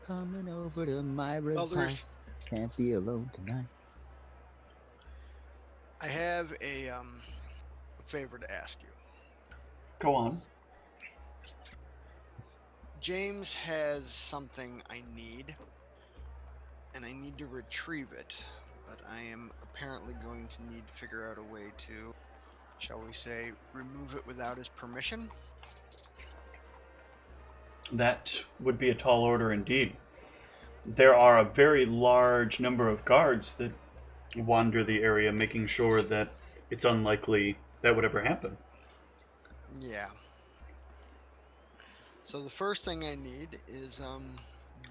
Coming over to Myra's Well, house. Can't be alone tonight. I have a favor to ask you. Go on. James has something I need, and I need to retrieve it, but I am apparently going to need to figure out a way to, shall we say, remove it without his permission. That would be a tall order indeed. There are a very large number of guards that wander the area, making sure that it's unlikely that would ever happen. Yeah. So the first thing I need is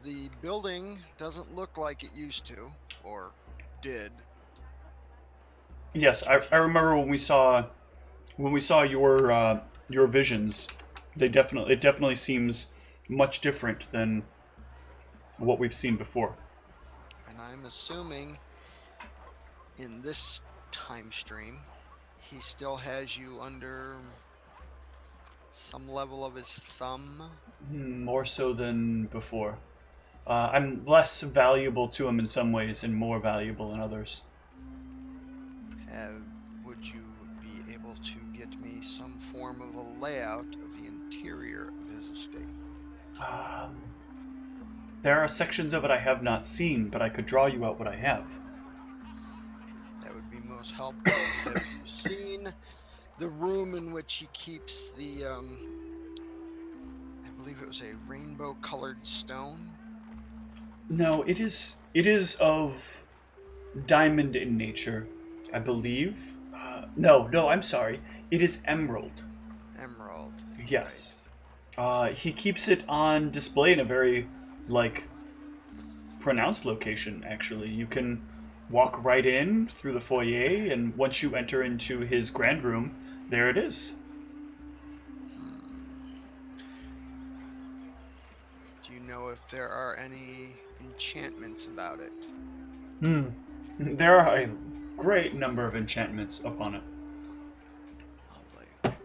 the building doesn't look like it used to, or did. Yes, I remember when we saw your visions. It definitely seems much different than what we've seen before. And I'm assuming in this time stream, he still has you under some level of his thumb. More so than before. I'm less valuable to him in some ways and more valuable in others. Would you be able to get me some form of a layout of the interior of his estate? There are sections of it I have not seen, but I could draw you out what I have. That would be most helpful. Have you seen the room in which he keeps the, I believe it was a rainbow-colored stone? No, it is of diamond in nature, I believe. No, I'm sorry. It is emerald. Emerald. Yes. He keeps it on display in a very, pronounced location, actually. You can walk right in through the foyer, and once you enter into his grand room, there it is. Do you know if there are any enchantments about it? There are a great number of enchantments upon it. Lovely.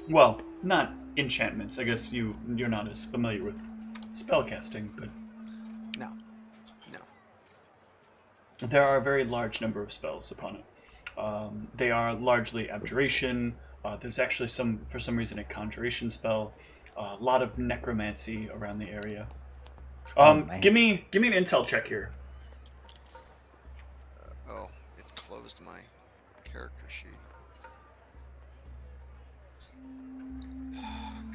Well, not enchantments. I guess you're not as familiar with spellcasting, but No. there are a very large number of spells upon it. They are largely abjuration. There's actually for some reason, a conjuration spell. A lot of necromancy around the area. Man. Give me an intel check here. It closed my character sheet.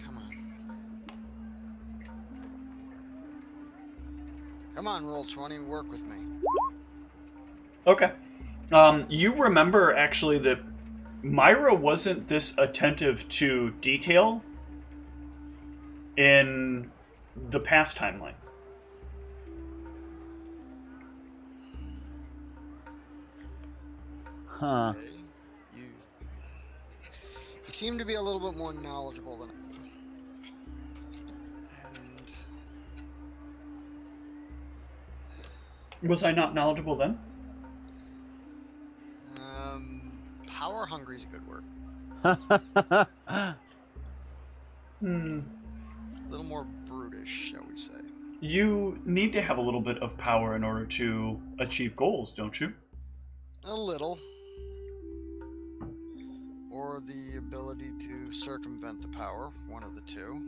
Come on. Come on, roll 20, work with me. Okay. You remember actually that Myra wasn't this attentive to detail in the past timeline. Huh. Okay. You seem to be a little bit more knowledgeable than I am. And Was I not knowledgeable then? power hungry is a good word. A little more brutish, shall we say. You need to have a little bit of power in order to achieve goals, don't you? A little. Or the ability to circumvent the power, one of the two.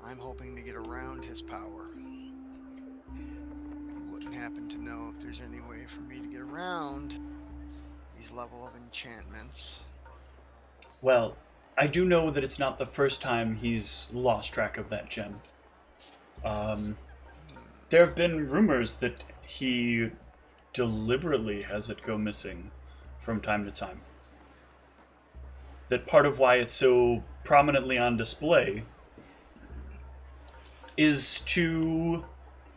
I'm hoping to get around his power. I wouldn't happen to know if there's any way for me to get around these level of enchantments. Well, I do know that it's not the first time he's lost track of that gem. There have been rumors that he deliberately has it go missing from time to time. That part of why it's so prominently on display is to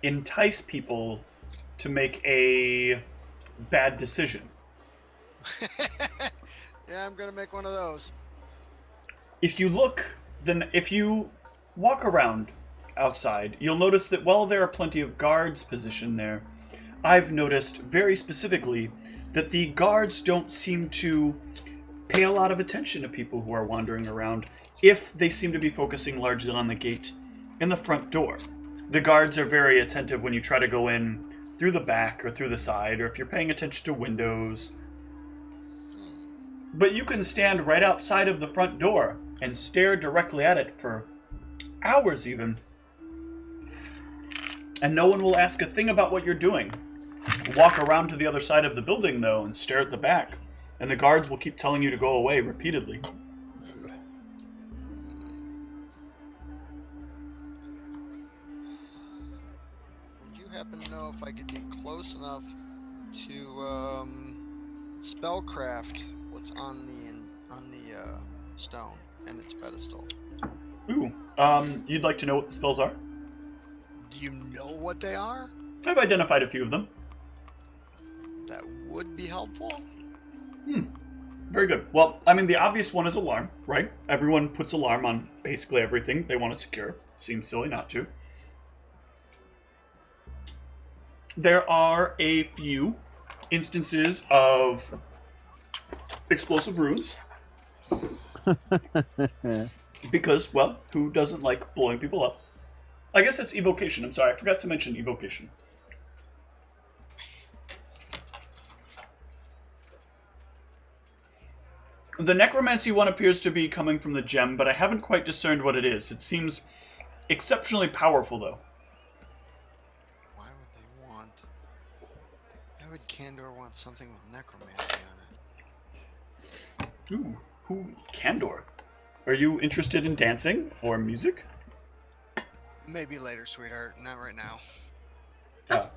entice people to make a bad decision. Yeah, I'm gonna make one of those. If you walk around outside, you'll notice that while there are plenty of guards positioned there, I've noticed very specifically that the guards don't seem to pay a lot of attention to people who are wandering around, if they seem to be focusing largely on the gate in the front door. The guards are very attentive when you try to go in through the back or through the side, or if you're paying attention to windows. But you can stand right outside of the front door and stare directly at it for hours even. And no one will ask a thing about what you're doing. Walk around to the other side of the building, though, and stare at the back. And the guards will keep telling you to go away repeatedly. Would you happen to know if I could be close enough to spellcraft what's on the stone and its pedestal? Ooh, you'd like to know what the spells are? Do you know what they are? I've identified a few of them. That would be helpful. Very good. Well, I mean, the obvious one is alarm, right? Everyone puts alarm on basically everything they want to secure. Seems silly not to. There are a few instances of explosive runes. Because, well, who doesn't like blowing people up? I guess it's evocation. I'm sorry, I forgot to mention evocation. The necromancy one appears to be coming from the gem, but I haven't quite discerned what it is. It seems exceptionally powerful, though. Why would Candor want something with necromancy on it? Ooh, who? Candor. Are you interested in dancing or music? Maybe later, sweetheart. Not right now.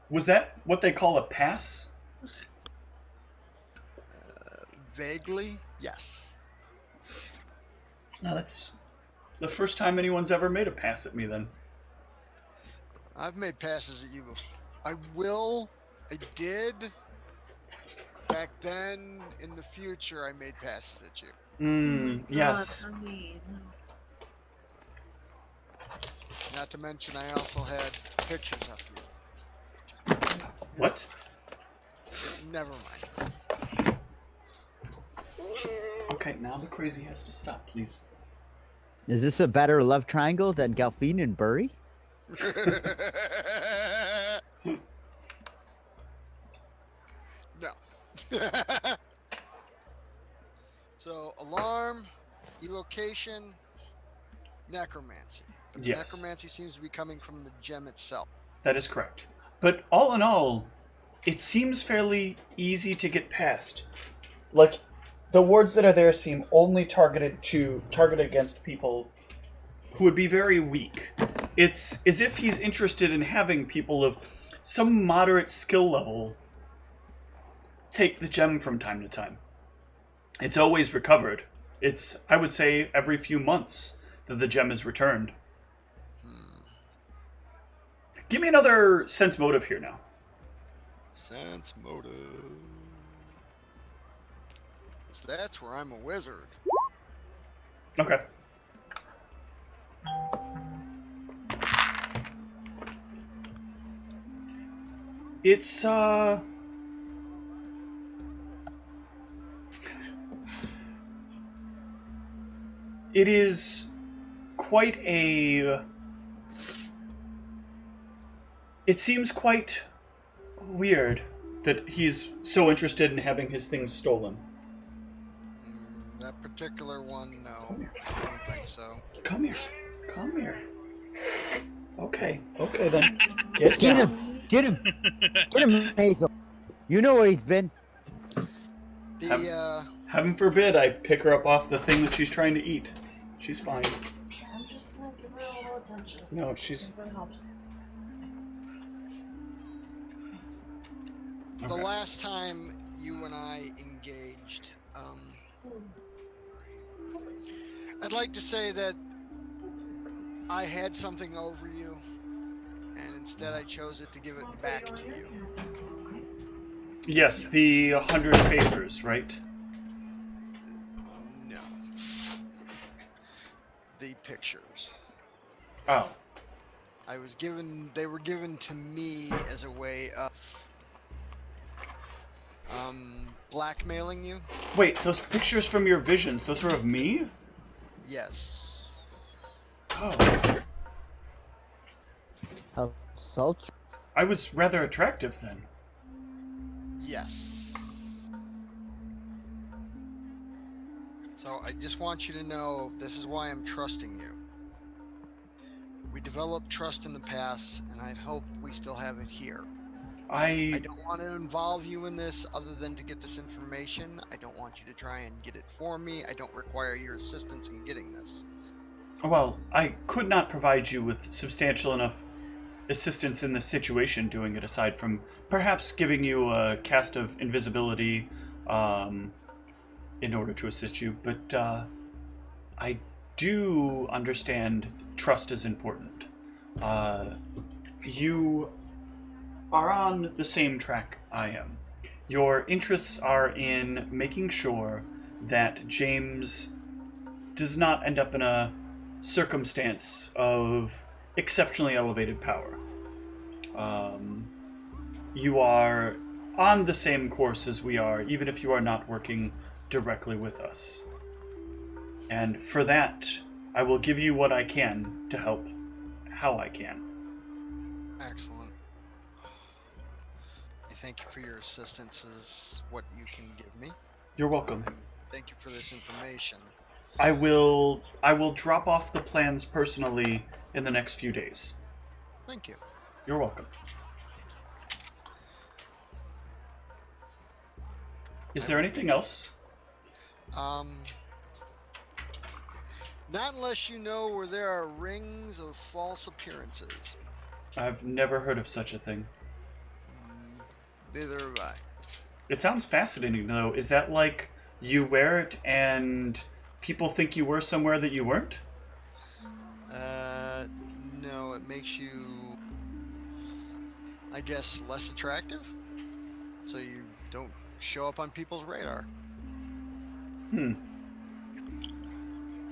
Was that what they call a pass? Vaguely, yes. No, that's the first time anyone's ever made a pass at me, then. I've made passes at you before. I did. Back then, in the future, I made passes at you. Yes. God, honey, no. Not to mention, I also had pictures of you. What? Never mind. Okay, now the crazy has to stop, please. Is this a better love triangle than Galfine and Burry? No. So, alarm, evocation, necromancy. But the Yes. necromancy seems to be coming from the gem itself. That is correct. But all in all, it seems fairly easy to get past. Like, the wards that are there seem only targeted against people who would be very weak. It's as if he's interested in having people of some moderate skill level take the gem from time to time. It's always recovered. It's, I would say, every few months that the gem is returned. Give me another sense motive here now. Sense motive. So that's where I'm a wizard. Okay. It's, it is quite a... It seems quite weird that he's so interested in having his things stolen. That particular one, no. I don't think so. Come here. Come here. Okay. Okay, then. Get Get down. him! Get him! Get him, Hazel! You know where he's been. Heaven forbid I pick her up off the thing that she's trying to eat. She's fine. I'm just gonna give her a little attention. No, she's... If it helps. The Okay. last time you and I engaged, I'd like to say that I had something over you, and instead I chose it to give it back to you. Yes, the 100 favors, right? No. The pictures. Oh. They were given to me as a way of blackmailing you. Wait, those pictures from your visions, those were of me? Yes. Oh, How sultry. I was rather attractive then. Yes. So I just want you to know this is why I'm trusting you. We developed trust in the past, and I'd hope we still have it here. I don't want to involve you in this other than to get this information. I don't want you to try and get it for me. I don't require your assistance in getting this. Well, I could not provide you with substantial enough assistance in this situation doing it, aside from perhaps giving you a cast of invisibility in order to assist you. But I do understand trust is important. You are on the same track I am. Your interests are in making sure that James does not end up in a circumstance of exceptionally elevated power. You are on the same course as we are, even if you are not working directly with us. And for that, I will give you what I can to help how I can. Excellent. I thank you for your assistance as what you can give me. You're welcome. Thank you for this information. I will drop off the plans personally in the next few days. Thank you. You're welcome. Is there anything else? Not unless you know where there are rings of false appearances. I've never heard of such a thing. Neither have I. It sounds fascinating, though. Is that like you wear it and people think you were somewhere that you weren't? No, it makes you, I guess, less attractive. So you don't show up on people's radar.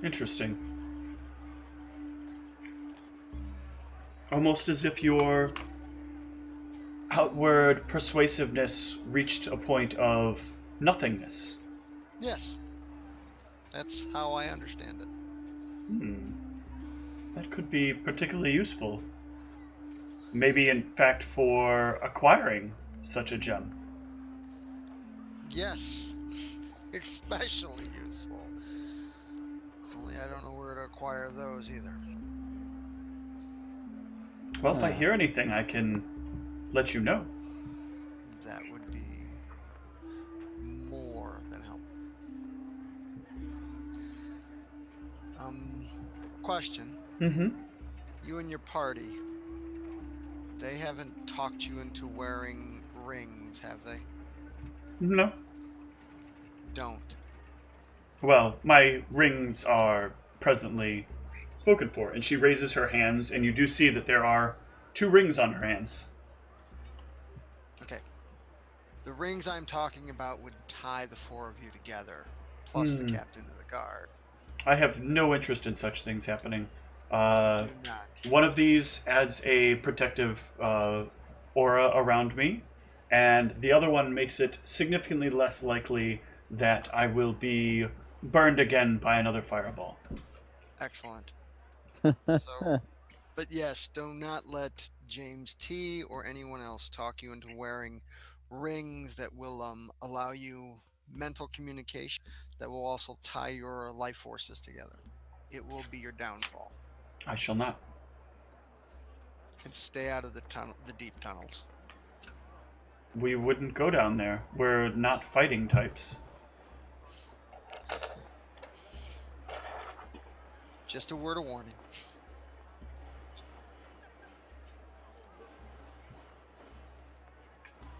Interesting. Almost as if your outward persuasiveness reached a point of nothingness. Yes. That's how I understand it. That could be particularly useful. Maybe, in fact, for acquiring such a gem. Yes. Especially useful. Only I don't know where to acquire those either. Well, if I hear anything, I can let you know. That would be more than helpful. Question. You and your party, they haven't talked you into wearing rings, have they? No. Don't. Well, my rings are presently spoken for. And she raises her hands, and you do see that there are 2 rings on her hands. Okay. The rings I'm talking about would tie the 4 of you together, plus the captain of the guard. I have no interest in such things happening. Do not. One of these adds a protective aura around me, and the other one makes it significantly less likely that I will be burned again by another fireball. Excellent. But yes, do not let James T. or anyone else talk you into wearing rings that will allow you mental communication that will also tie your life forces together. It will be your downfall. I shall not. And stay out of the deep tunnels. We wouldn't go down there. We're not fighting types. Just a word of warning.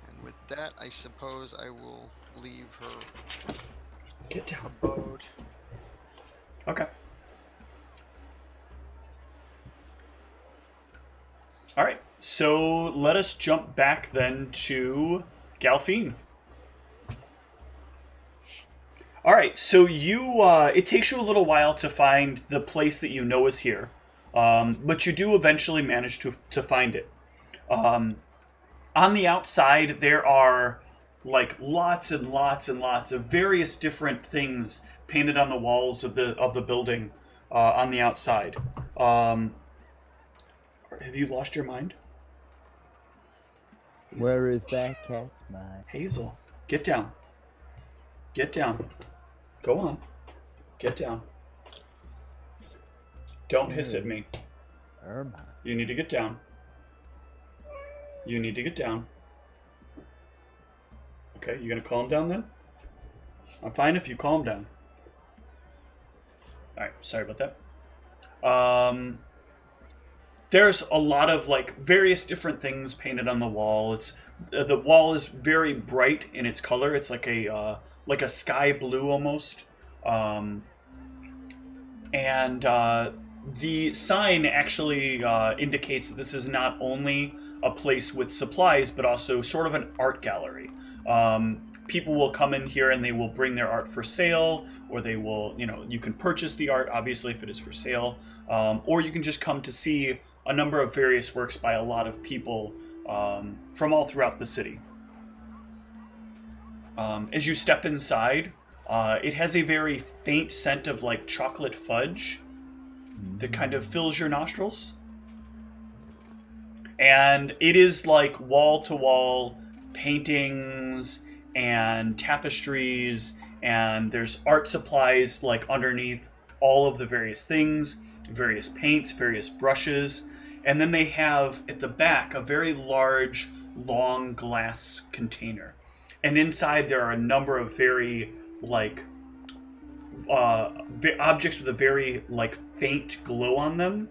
And with that, I suppose I will leave her Get down. abode. Okay. All right. So let us jump back then to Galfine. All right. So you, it takes you a little while to find the place that you know is here, but you do eventually manage to find it. On the outside, there are like lots and lots and lots of various different things painted on the walls of the building on the outside. Have you lost your mind? Hazel. Where is that cat's mind? Hazel, get down. Get down. Go on. Get down. Don't hiss at me. Irma. You need to get down. You need to get down. Okay, you gonna calm down then? I'm fine if you calm down. Alright, sorry about that. There's a lot of like various different things painted on the wall. The wall is very bright in its color. It's like a sky blue almost. The sign actually indicates that this is not only a place with supplies, but also sort of an art gallery. People will come in here and they will bring their art for sale, or they will, you can purchase the art, obviously, if it is for sale, or you can just come to see a number of various works by a lot of people from all throughout the city. As you step inside, it has a very faint scent of like chocolate fudge that kind of fills your nostrils. And it is like wall-to-wall paintings and tapestries, and there's art supplies like underneath all of the various things, various paints, various brushes. And then they have at the back a very large, long glass container. And inside there are a number of very like objects with a very like faint glow on them,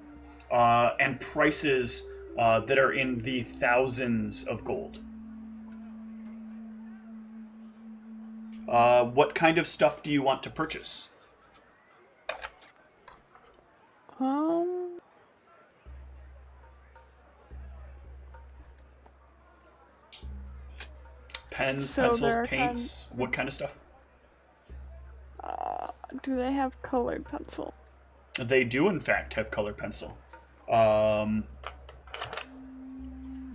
and prices that are in the thousands of gold. What kind of stuff do you want to purchase? Pens, pencils, paints, what kind of stuff? Do they have colored pencil? They do, in fact, have colored pencil.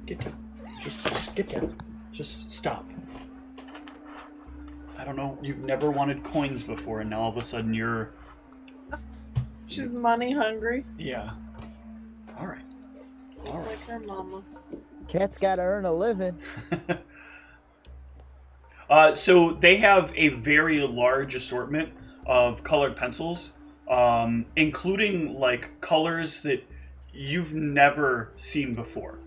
Get down. Just get down. Just stop. I don't know. You've never wanted coins before, and now all of a sudden you're... She's money hungry. Yeah. All right. Just like her mama. Cat's gotta earn a living. So they have a very large assortment of colored pencils, including like colors that you've never seen before.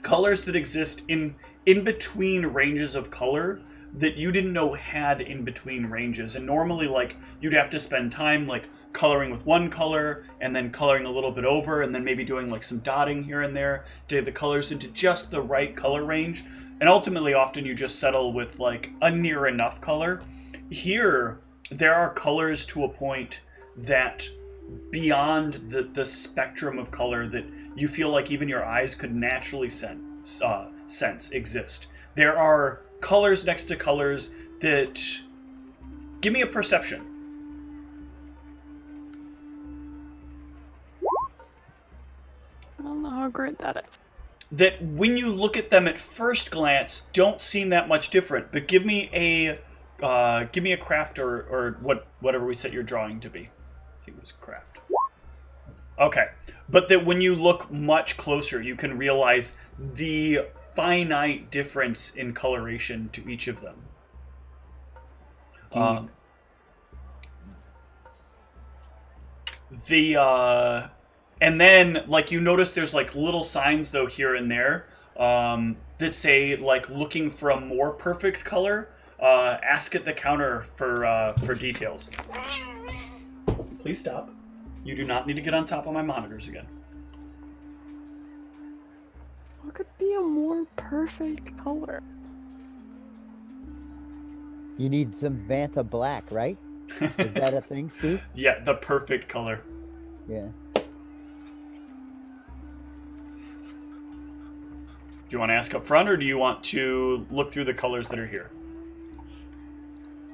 Colors that exist in between ranges of color that you didn't know had in between ranges. And normally, like, you'd have to spend time like coloring with one color and then coloring a little bit over and then maybe doing like some dotting here and there to get the colors into just the right color range. And ultimately, often you just settle with like a near enough color. Here, there are colors to a point that beyond the spectrum of color that you feel like even your eyes could naturally sense exist. There are colors next to colors that... Give me a perception. I don't know how great that is. That when you look at them at first glance don't seem that much different, but give me a craft or whatever we set your drawing to be. I think it was craft. Okay, but that when you look much closer, you can realize the finite difference in coloration to each of them. And then, like, you notice there's, like, little signs, though, here and there that say, like, looking for a more perfect color. Ask at the counter for details. Please stop. You do not need to get on top of my monitors again. What could be a more perfect color? You need some Vanta black, right? Is that a thing, Steve? Yeah, the perfect color. Yeah. Do you want to ask up front, or do you want to look through the colors that are here?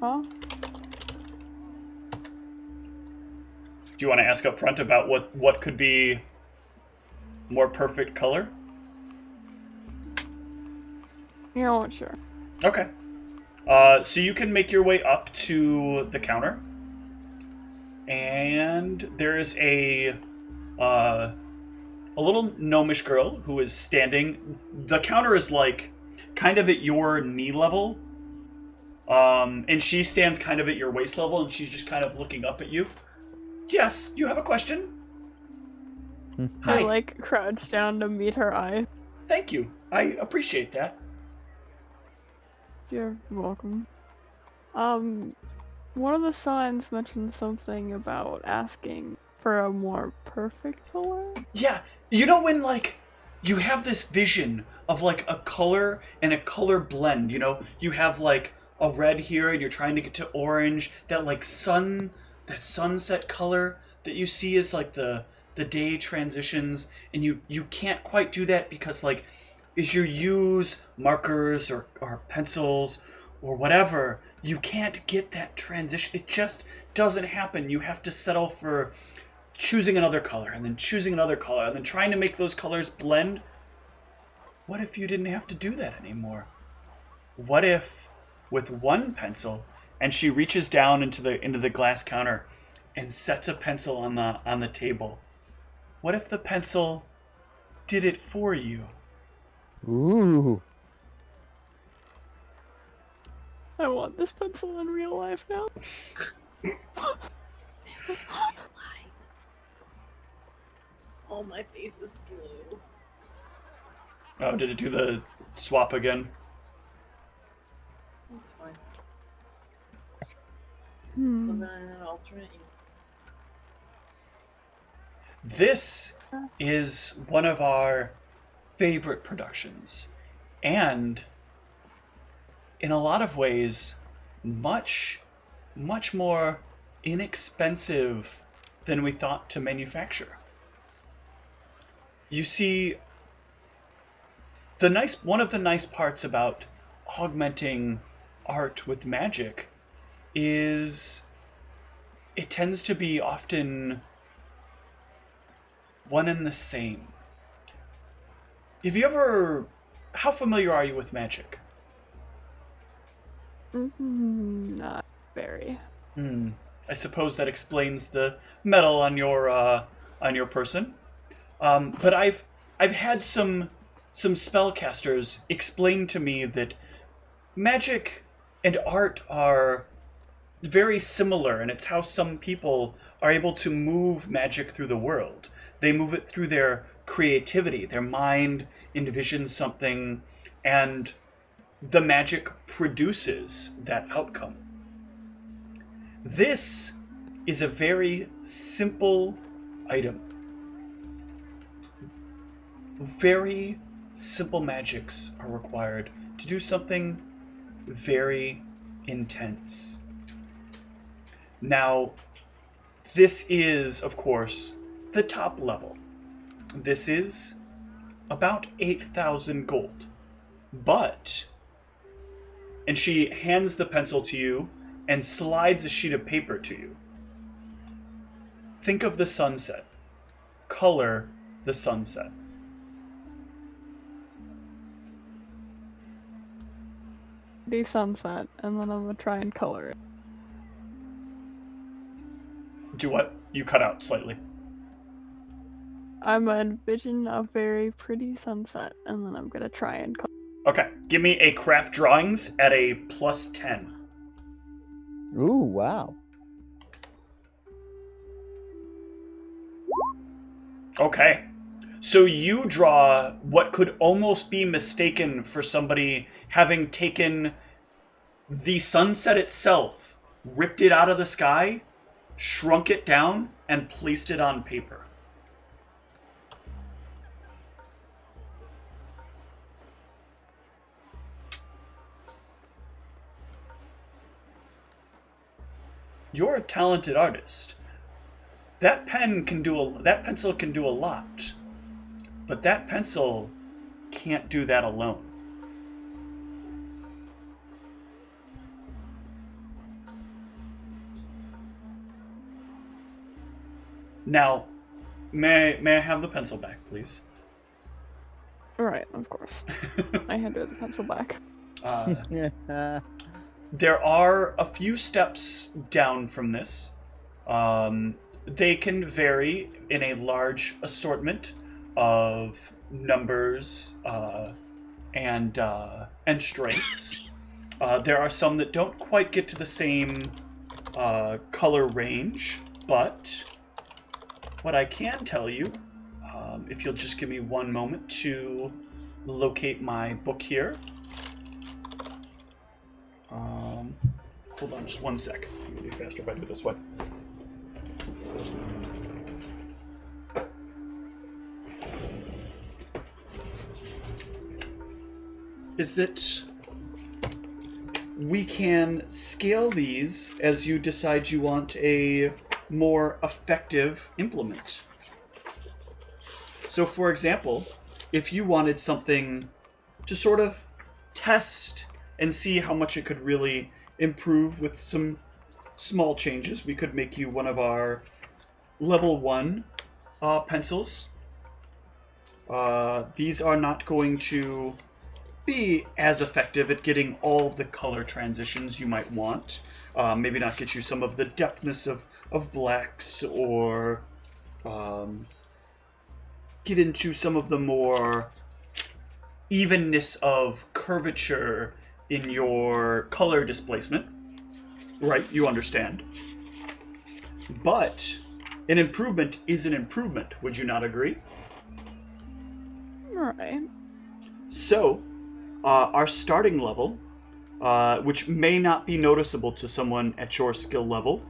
Huh? Do you want to ask up front about what could be more perfect color? You know what, sure. Okay. So you can make your way up to the counter. And there is a little gnomish girl who is standing. The counter is like kind of at your knee level, and she stands kind of at your waist level, and she's just kind of looking up at you. Yes, you have a question? I Hi. like crouch down to meet her eye. Thank you. I appreciate that. You're welcome. One of the signs mentioned something about asking for a more perfect color. Yeah, you know when like you have this vision of like a color and a color blend, you know? You have like a red here and you're trying to get to orange, that like that sunset color that you see is like the day transitions, and you can't quite do that because like as you use markers or pencils or whatever, you can't get that transition. It just doesn't happen. You have to settle for choosing another color and then choosing another color and then trying to make those colors blend. What if you didn't have to do that anymore? What if with one pencil, and she reaches down into the glass counter and sets a pencil on the table. What if the pencil did it for you? Ooh. I want this pencil in real life now. Oh, my face is blue. Oh, did it do the swap again? That's fine. Hmm. Living in an alternate universe. This is one of our favorite productions, and in a lot of ways, much more inexpensive than we thought to manufacture. You see, one of the nice parts about augmenting art with magic is it tends to be often one and the same. How familiar are you with magic? Not very. I suppose that explains the metal on your person. But I've had some spellcasters explain to me that magic and art are very similar, and it's how some people are able to move magic through the world. They move it through their creativity. Their mind envisions something, and the magic produces that outcome. This is a very simple item. Very simple magics are required to do something very intense. Now, this is, of course, the top level. This is about 8,000 gold. But, and she hands the pencil to you and slides a sheet of paper to you. Think of the sunset. Color the sunset. Be sunset, and then I'm gonna try and color it. Do what? You cut out slightly. I'm gonna envision a very pretty sunset, and then I'm gonna try and color. Okay, give me a craft drawings at a +10. Ooh, wow. Okay. So you draw what could almost be mistaken for somebody having taken the sunset itself, ripped it out of the sky, shrunk it down, and placed it on paper. You're a talented artist. That pencil can do a lot. But that pencil can't do that alone. Now, may I have the pencil back, please? Right, of course. I handed the pencil back. There are a few steps down from this. They can vary in a large assortment of numbers and strengths. There are some that don't quite get to the same color range, but what I can tell you, if you'll just give me one moment to locate my book here. Hold on just one sec. It'll be faster if I do it this way. Is that we can scale these as you decide you want a more effective implement. So, for example, if you wanted something to sort of test and see how much it could really improve with some small changes, we could make you one of our level 1 pencils. These are not going to be as effective at getting all the color transitions you might want. Maybe not get you some of the depthness of blacks, or get into some of the more evenness of curvature in your color displacement. Right, you understand. But an improvement is an improvement, would you not agree? Alright. So, our starting level, which may not be noticeable to someone at your skill level,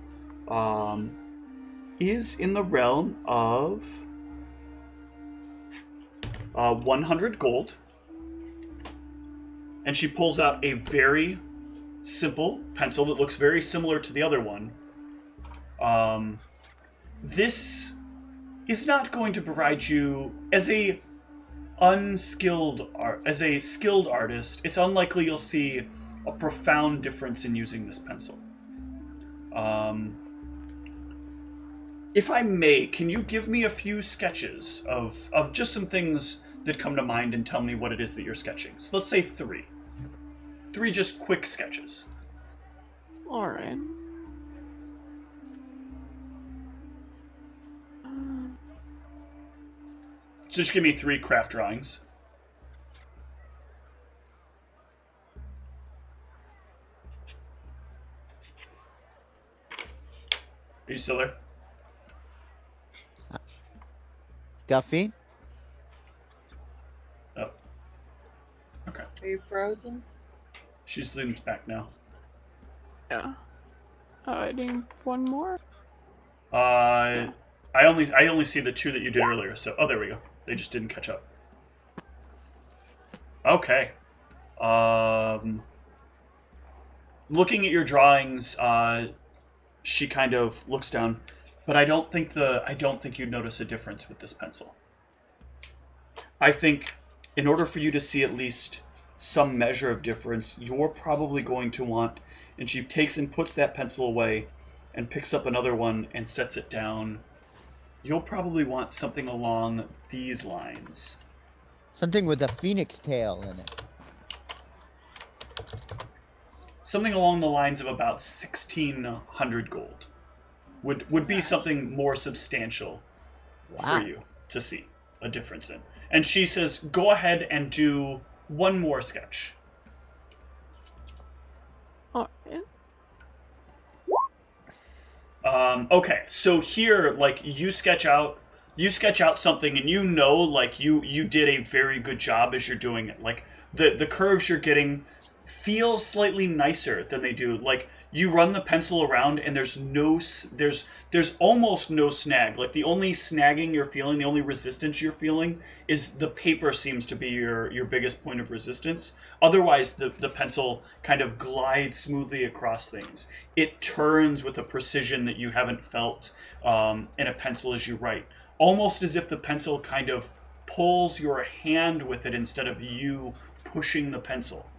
is in the realm of 100 gold. And she pulls out a very simple pencil that looks very similar to the other one. This is not going to provide you as a skilled artist. It's unlikely you'll see a profound difference in using this pencil. If I may, can you give me a few sketches of just some things that come to mind and tell me what it is that you're sketching? So let's say 3. 3 just quick sketches. Alright. So just give me 3 craft drawings. Are you still there? Guffy? Oh. Okay. Are you frozen? She's leaned back now. Yeah. I need one more. I only see the 2 that you did earlier. So there we go. They just didn't catch up. Okay. Looking at your drawings, she kind of looks down, but I don't think you'd notice a difference with this pencil. I think in order for you to see at least some measure of difference, you're probably going to want, and she takes and puts that pencil away and picks up another one and sets it down. You'll probably want something along these lines. Something with a phoenix tail in it. Something along the lines of about 1,600 gold would be something more substantial for you to see a difference in. And she says, go ahead and do one more sketch. Alright. Okay, so here, like, you sketch out something, and you know, like, you did a very good job as you're doing it. Like, the curves you're getting feel slightly nicer than they do. Like, you run the pencil around, and there's almost no snag. Like, the only snagging you're feeling, the only resistance you're feeling, is the paper seems to be your biggest point of resistance. Otherwise, the pencil kind of glides smoothly across things. It turns with a precision that you haven't felt in a pencil as you write. Almost as if the pencil kind of pulls your hand with it instead of you pushing the pencil.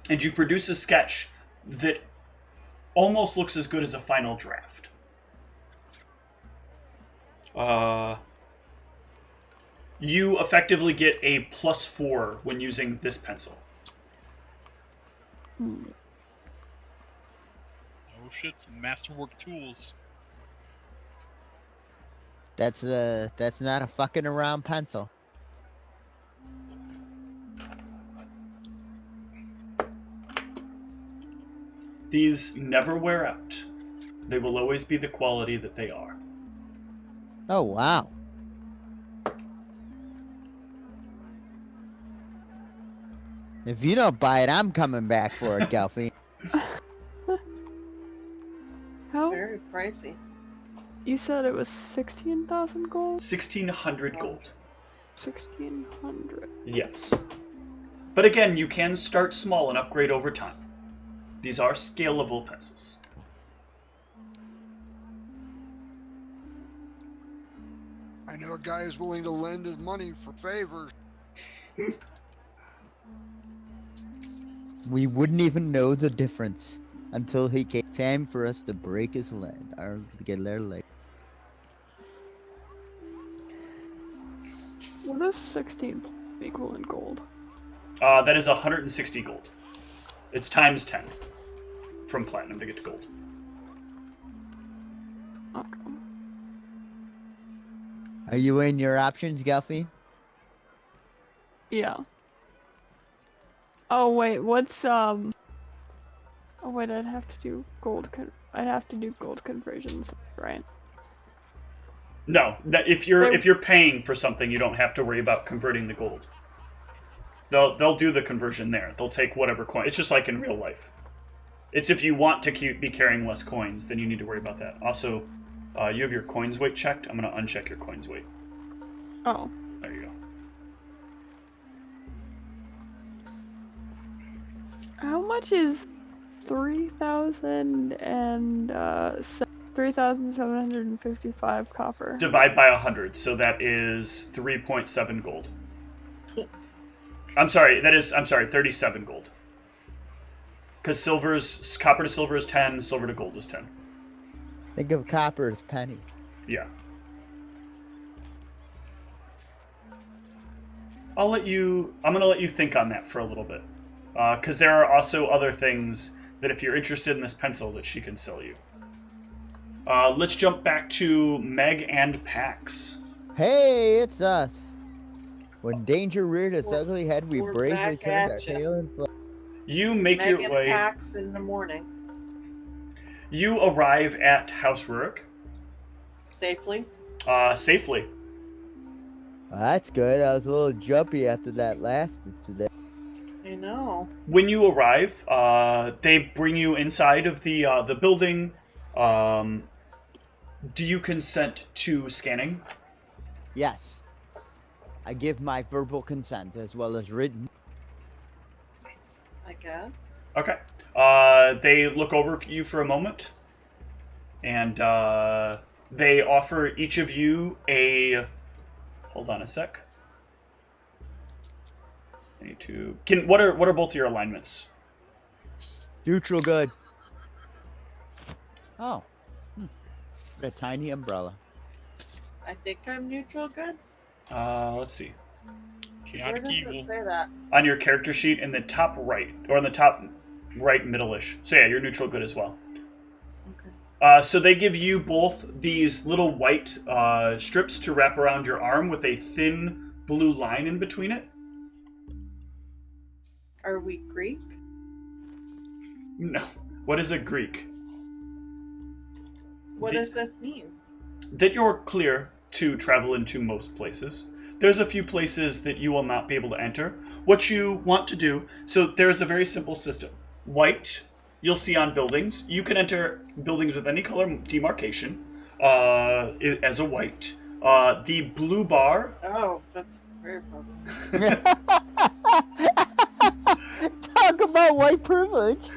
And you produce a sketch that almost looks as good as a final draft. You effectively get a +4 when using this pencil. I Oh shit, some masterwork tools. That's not a fucking around pencil. These never wear out. They will always be the quality that they are. Oh wow. If you don't buy it, I'm coming back for it, Gelfie. How? Very pricey. You said it was 16,000 gold? 1,600 gold. 1,600. Yes. But again, you can start small and upgrade over time. These are scalable pencils. I know a guy who's willing to lend his money for favors. We wouldn't even know the difference until he came time for us to break his leg or to get their leg. What does 16 equal in gold? That is 160 gold. It's times 10 from platinum to get to gold. Okay. Are you in your options, Gelfie? Yeah. Oh wait, what's Oh wait, I'd have to do gold conversions, right? No, if you're paying for something, you don't have to worry about converting the gold. They'll do the conversion there. They'll take whatever coin. It's just like in real life. It's if you want to be carrying less coins, then you need to worry about that. Also, you have your coins weight checked. I'm gonna uncheck your coins weight. Oh. There you go. How much is 3,755 copper? Divide by 100, so that is 3.7 gold. I'm sorry, 37 gold. Because copper to silver is 10, silver to gold is 10. Think of copper as pennies. Yeah. I'm gonna let you think on that for a little bit. Because there are also other things that if you're interested in this pencil that she can sell you. Let's jump back to Meg and Pax. Hey, it's us. When danger reared its We're- ugly head, we we're bravely back turned our at ya. tail and fled. You make Megan your way. packs in the morning. You arrive at House Rurik Safely. safely. Well, that's good. I was a little jumpy after that lasted today. I know. When you arrive, they bring you inside of the building. Do you consent to scanning? Yes. I give my verbal consent as well as written. I guess. Okay. They look over you for a moment, and they offer each of you a. Hold on a sec. I need to. What are both your alignments? Neutral good. Oh. What a tiny umbrella. I think I'm neutral good. Let's see. Where Chaotic does evil. it say that? On your character sheet in the top right, or in the top right middle-ish. So yeah, you're neutral good as well. Okay. So they give you both these little white strips to wrap around your arm with a thin blue line in between it. Are we Greek? No. What is a Greek? What does this mean? That you're clear to travel into most places. There's a few places that you will not be able to enter. What you want to do, so there's a very simple system. White, you'll see on buildings. You can enter buildings with any color demarcation as a white. The blue bar. Oh, that's very problem. Talk about white privilege.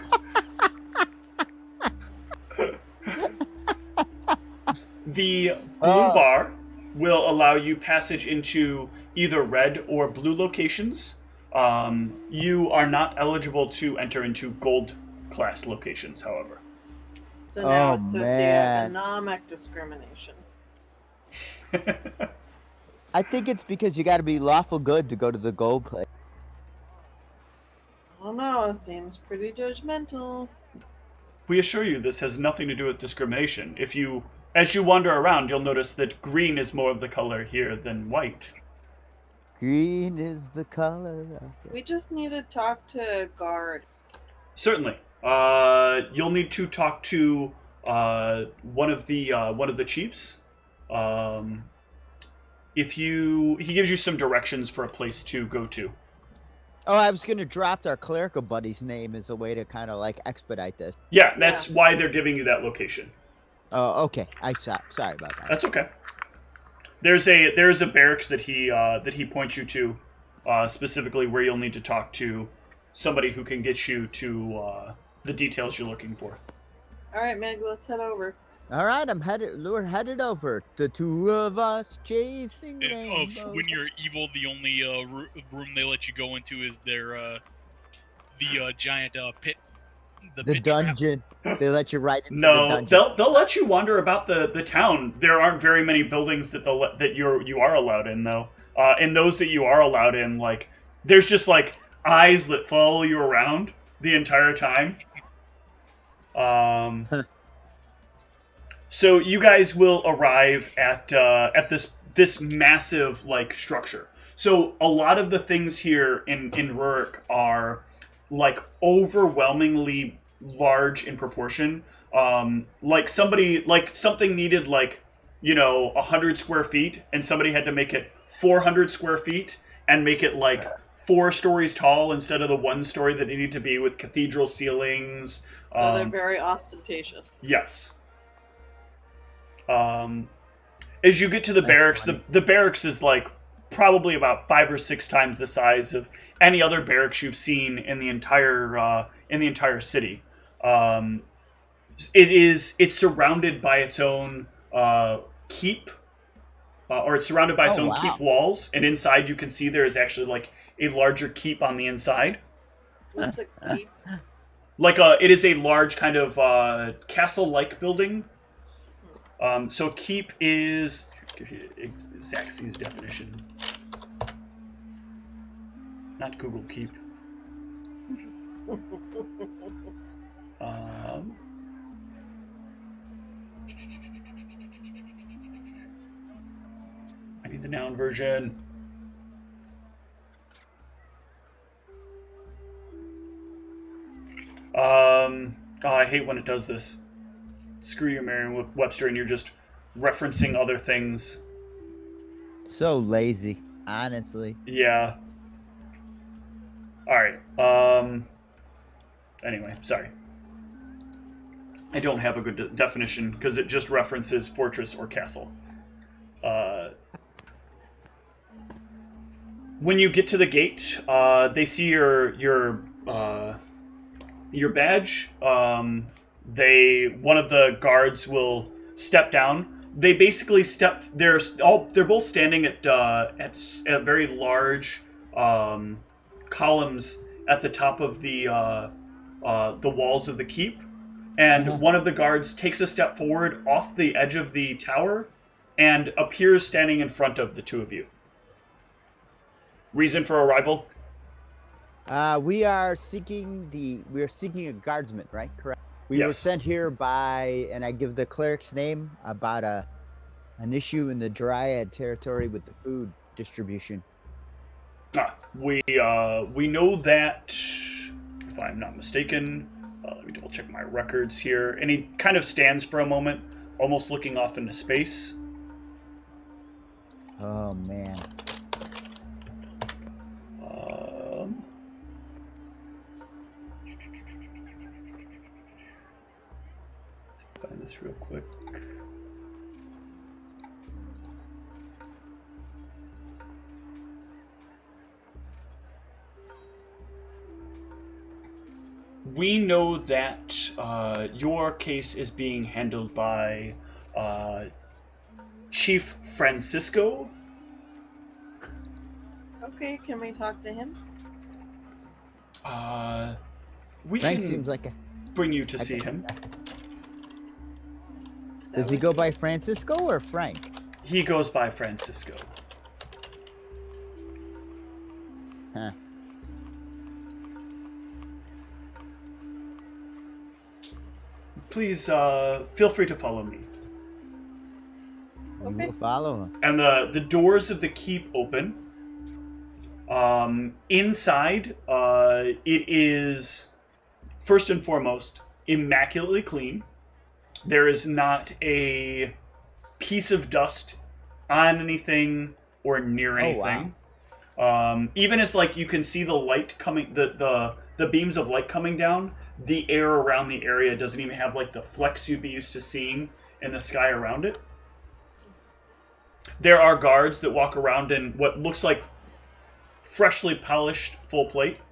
The blue bar will allow you passage into either red or blue locations. You are not eligible to enter into gold class locations, however. So now Oh, it's man. socioeconomic discrimination. I think it's because you got to be lawful good to go to the gold place. I don't know. It seems pretty judgmental. We assure you this has nothing to do with discrimination. As you wander around, you'll notice that green is more of the color here than white. Green is the color of the... We just need to talk to guard. Certainly. You'll need to talk to one of the chiefs. He gives you some directions for a place to go to. Oh, I was gonna drop our clerical buddy's name as a way to kind of like expedite this. Yeah, that's why they're giving you that location. Oh, okay. Sorry about that. That's okay. There's a barracks that he points you to, specifically where you'll need to talk to somebody who can get you to the details you're looking for. All right, Meg, let's head over. All right, we're headed over. The two of us chasing Of rainbows. when you're evil, the only room they let you go into is their the giant pit. The pit trap. dungeon. They let you right into the No, dungeon. they'll let you wander about the town. There aren't very many buildings that you are allowed in though. And those that you are allowed in, like there's just like eyes that follow you around the entire time. So you guys will arrive at this massive like structure. So a lot of the things here in Rurik are like overwhelmingly large in proportion. Like something needed 100 square feet, and somebody had to make it 400 square feet and make it like 4 stories tall instead of the 1 story that it needed to be with cathedral ceilings. So they're very ostentatious. Yes. As you get to the barracks, the barracks is like probably about 5 or 6 times the size of any other barracks you've seen in the entire city. It's surrounded by its own keep, or it's surrounded by its own keep walls, and inside you can see there is actually like a larger keep on the inside. What's a keep? It is a large kind of castle-like building. So keep is, give you Zaxby's definition. Not Google Keep. I need the noun version. I hate when it does this. Screw you, Merriam-Webster, and you're just referencing other things. So lazy, honestly. Yeah. Alright, anyway, sorry. I don't have a good definition, because it just references fortress or castle. When you get to the gate, they see your badge. One of the guards will step down. They basically they're both standing at very large columns at the top of the walls of the keep, and one of the guards takes a step forward off the edge of the tower and appears standing in front of the two of you. Reason for arrival? We're seeking a guardsman, right? Correct. We were sent here by, and I give the cleric's name, about an issue in the Dryad territory with the food distribution. We know that, if I'm not mistaken, let me double check my records here. And he kind of stands for a moment, almost looking off into space. Oh man. Find this real quick. We know that your case is being handled by Chief Francisco. Okay, can we talk to him? We Frank can seems like a... bring you to see him. Does he go by Francisco or Frank? He goes by Francisco. Huh. please feel free to follow me. We will follow him. And the doors of the keep open. Inside, it is, first and foremost, immaculately clean. There is not a piece of dust on anything or near anything. Wow. Even as like you can see the light coming, the beams of light coming down, the air around the area doesn't even have like the flecks you'd be used to seeing in the sky around it. There are guards that walk around in what looks like freshly polished full plate.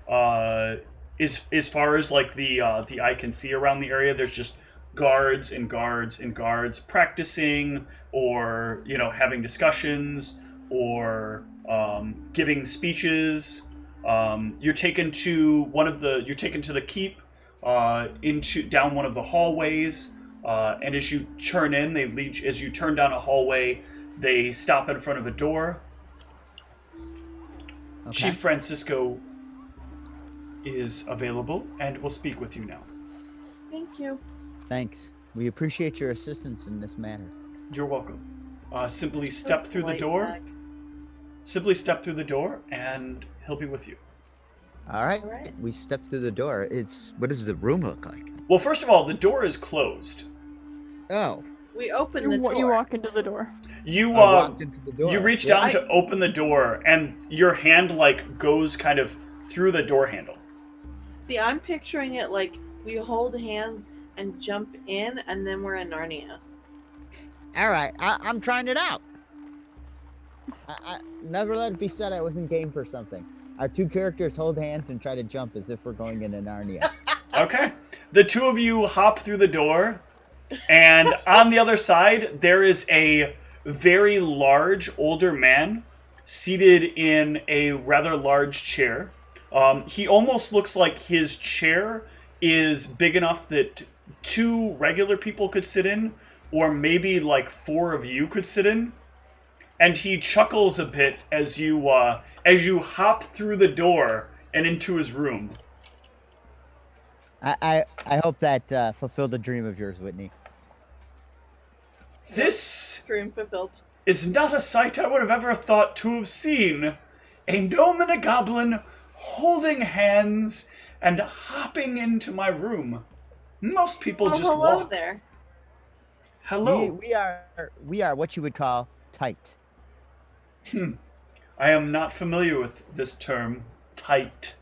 As far as like the eye can see around the area, there's just guards and guards and guards practicing, or having discussions, or giving speeches. You're taken to the keep, down one of the hallways, and as you turn in, as you turn down a hallway, they stop in front of a door. Okay. Chief Francisco is available and will speak with you now. Thank you. Thanks. We appreciate your assistance in this matter. You're welcome. Simply step through the door. Simply step through the door, and he'll be with you. All right. We step through the door. What does the room look like? Well, first of all, the door is closed. Oh. We open the door. You walk into the door. You walked into the door. You reach down to open the door, and your hand goes kind of through the door handle. See, I'm picturing it like we hold hands and jump in, and then we're in Narnia. All right, I'm trying it out. I never let it be said I wasn't game for something. Our two characters hold hands and try to jump as if we're going into Narnia. Okay. The two of you hop through the door, and on the other side, there is a very large older man seated in a rather large chair. He almost looks like his chair is big enough that 2 regular people could sit in, or maybe 4 of you could sit in. And he chuckles a bit as you hop through the door and into his room. I hope that fulfilled a dream of yours, Whitney. This dream fulfilled is not a sight I would have ever thought to have seen. A gnome and a goblin holding hands and hopping into my room. Most people just hello walk. There. Hello. We are what you would call tight. I am not familiar with this term, tight.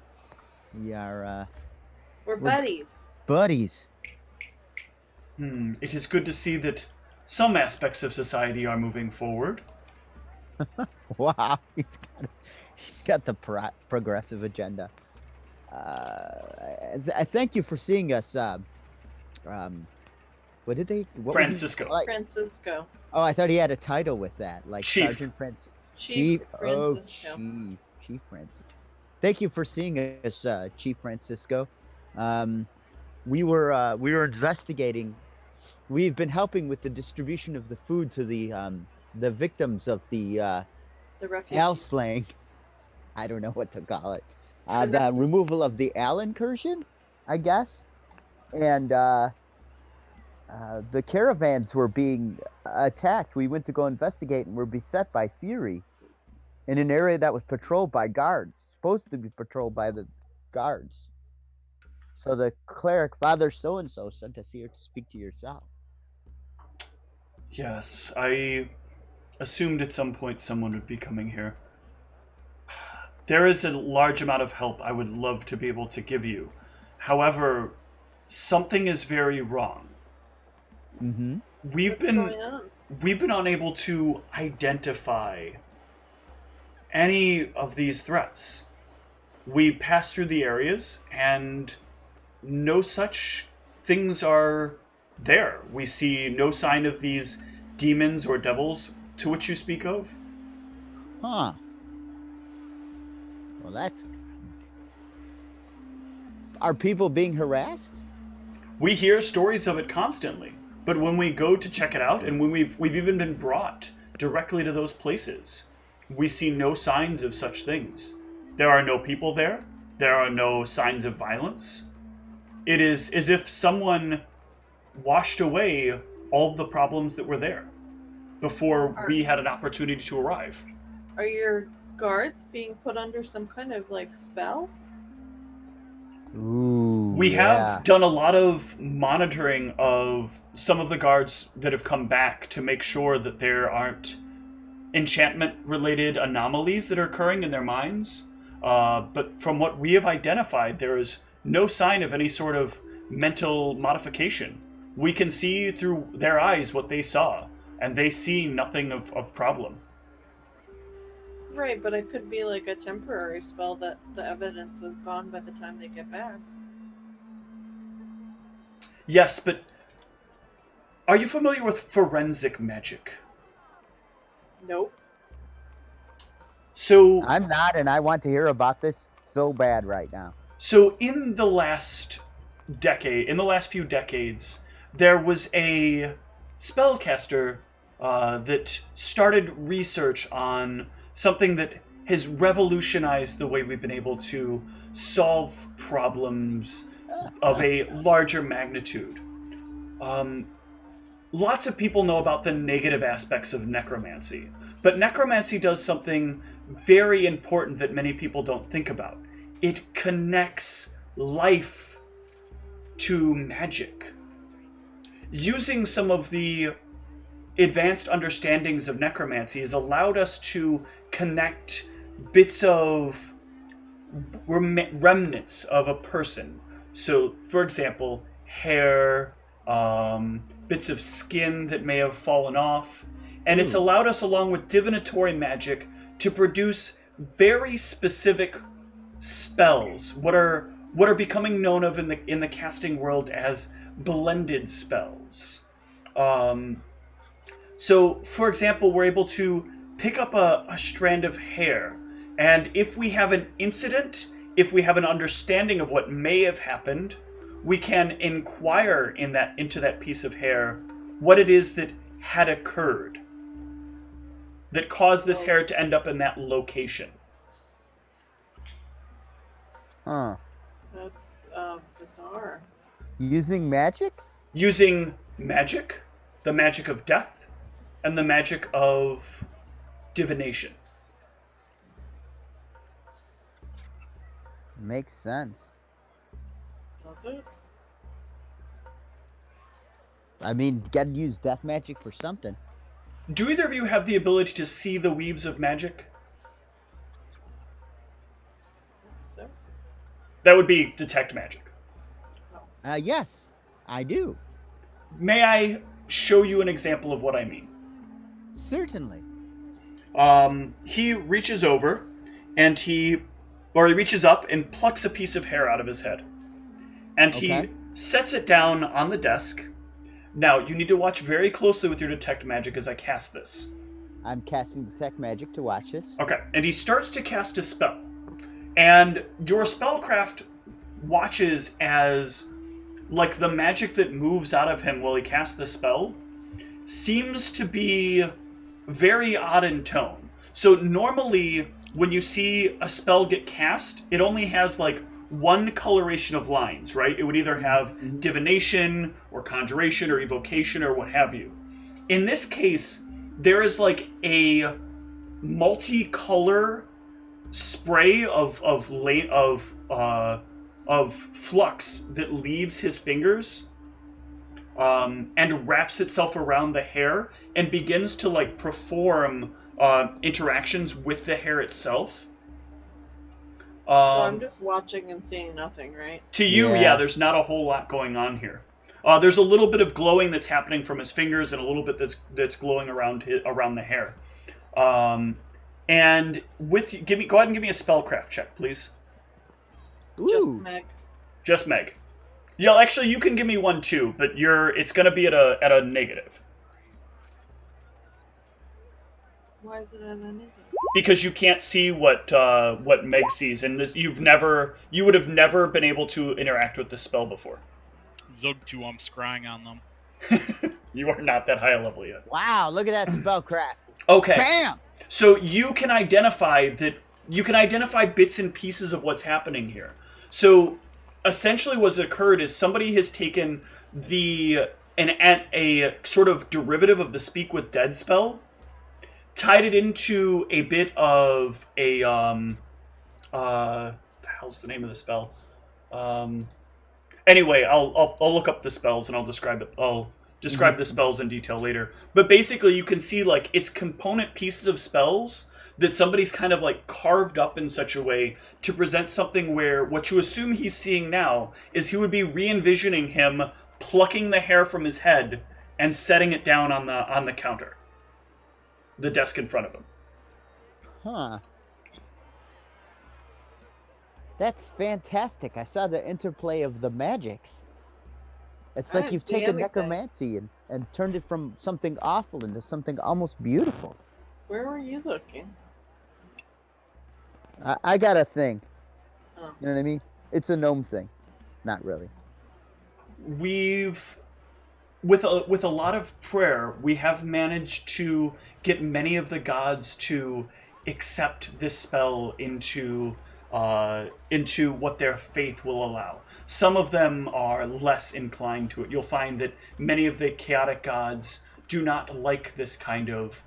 We're buddies. Buddies. It is good to see that some aspects of society are moving forward. Wow, he's got the progressive agenda. I thank you for seeing us. What did they? Francisco. Francisco. Oh, I thought he had a title with that, like Chief. Sergeant Prince. Chief Francisco. Chief Francisco. Thank you for seeing us, Chief Francisco. We were investigating. We've been helping with the distribution of the food to the victims of the Al slaying. I don't know what to call it. The removal of the Al incursion, I guess, and the caravans were being attacked. We went to go investigate and were beset by fury in an area that was patrolled by guards, supposed to be patrolled by the guards. So the cleric, Father So-and-so, sent us here to speak to yourself. Yes, I assumed at some point someone would be coming here. There is a large amount of help I would love to be able to give you. However, something is very wrong. Mm-hmm. We've been unable to identify any of these threats. We pass through the areas and no such things are there. We see no sign of these demons or devils to which you speak of. Huh. Well, that's... Are people being harassed? We hear stories of it constantly, but when we go to check it out, and when we've even been brought directly to those places, we see no signs of such things. There are no people there. There are no signs of violence. It is as if someone washed away all the problems that were there before we had an opportunity to arrive. Are your guards being put under some kind of like spell? Ooh, We yeah. have done a lot of monitoring of some of the guards that have come back to make sure that there aren't enchantment-related anomalies that are occurring in their minds. But from what we have identified, there is no sign of any sort of mental modification. We can see through their eyes what they saw, and they see nothing of problem. Right, but it could be like a temporary spell that the evidence is gone by the time they get back. Yes, but are you familiar with forensic magic? Nope. So I'm not, and I want to hear about this so bad right now. So in the last few decades, there was a spellcaster that started research on something that has revolutionized the way we've been able to solve problems of a larger magnitude. Lots of people know about the negative aspects of necromancy, but necromancy does something very important that many people don't think about. It connects life to magic. Using some of the advanced understandings of necromancy has allowed us to connect bits of remnants of a person. So, for example, hair, bits of skin that may have fallen off. And it's allowed us, along with divinatory magic, to produce very specific spells, what are becoming known of in the casting world as blended spells. So, for example, we're able to pick up a strand of hair, and if we have an incident, if we have an understanding of what may have happened, we can inquire into that piece of hair what it is that had occurred that caused this hair to end up in that location. Huh. That's bizarre. Using magic? Using magic, the magic of death, and the magic of divination. Makes sense. That's it. I mean, gotta use death magic for something. Do either of you have the ability to see the weaves of magic? So, That would be detect magic. Yes, I do. May I show you an example of what I mean? Certainly. He reaches over, and he reaches up and plucks a piece of hair out of his head. And Okay. he sets it down on the desk. Now, you need to watch very closely with your detect magic as I cast this. I'm casting detect magic to watch this. Okay, and he starts to cast a spell. And your spellcraft watches as, like, the magic that moves out of him while he casts the spell seems to be very odd in tone. So normally, when you see a spell get cast, it only has, like, one coloration of lines, right? It would either have divination or conjuration or evocation or what have you. In this case, there is like a multicolor spray of flux that leaves his fingers and wraps itself around the hair and begins to like perform interactions with the hair itself. so I'm just watching and seeing nothing, right? To you, Yeah. yeah, there's not a whole lot going on here. There's a little bit of glowing that's happening from his fingers, and a little bit that's glowing around the hair. And go ahead and give me a spellcraft check, please. Just Ooh. Meg. Just Meg. Yeah, actually, you can give me one too, but it's going to be at a negative Why is it at a negative? because you can't see what Meg sees, and you would have never been able to interact with this spell before. Zug 2, I'm scrying on them. You are not that high a level yet. Wow, look at that spellcraft. Okay. Bam! So you can identify bits and pieces of what's happening here. So essentially what's occurred is somebody has taken the a sort of derivative of the Speak with Dead spell, tied it into a bit of a what the hell's the name of the spell? Anyway, I'll look up the spells and I'll describe it. I'll describe the spells in detail later. But basically, you can see like it's component pieces of spells that somebody's kind of like carved up in such a way to present something where what you assume he's seeing now is he would be re-envisioning him plucking the hair from his head and setting it down on the counter, the desk in front of him. Huh. That's fantastic. I saw the interplay of the magics. It's like you've taken necromancy and turned it from something awful into something almost beautiful. Where were you looking? I got a thing. Oh. You know what I mean? It's a gnome thing. Not really. We've, with a lot of prayer, we have managed to get many of the gods to accept this spell into what their faith will allow. Some of them are less inclined to it. You'll find that many of the chaotic gods do not like this kind of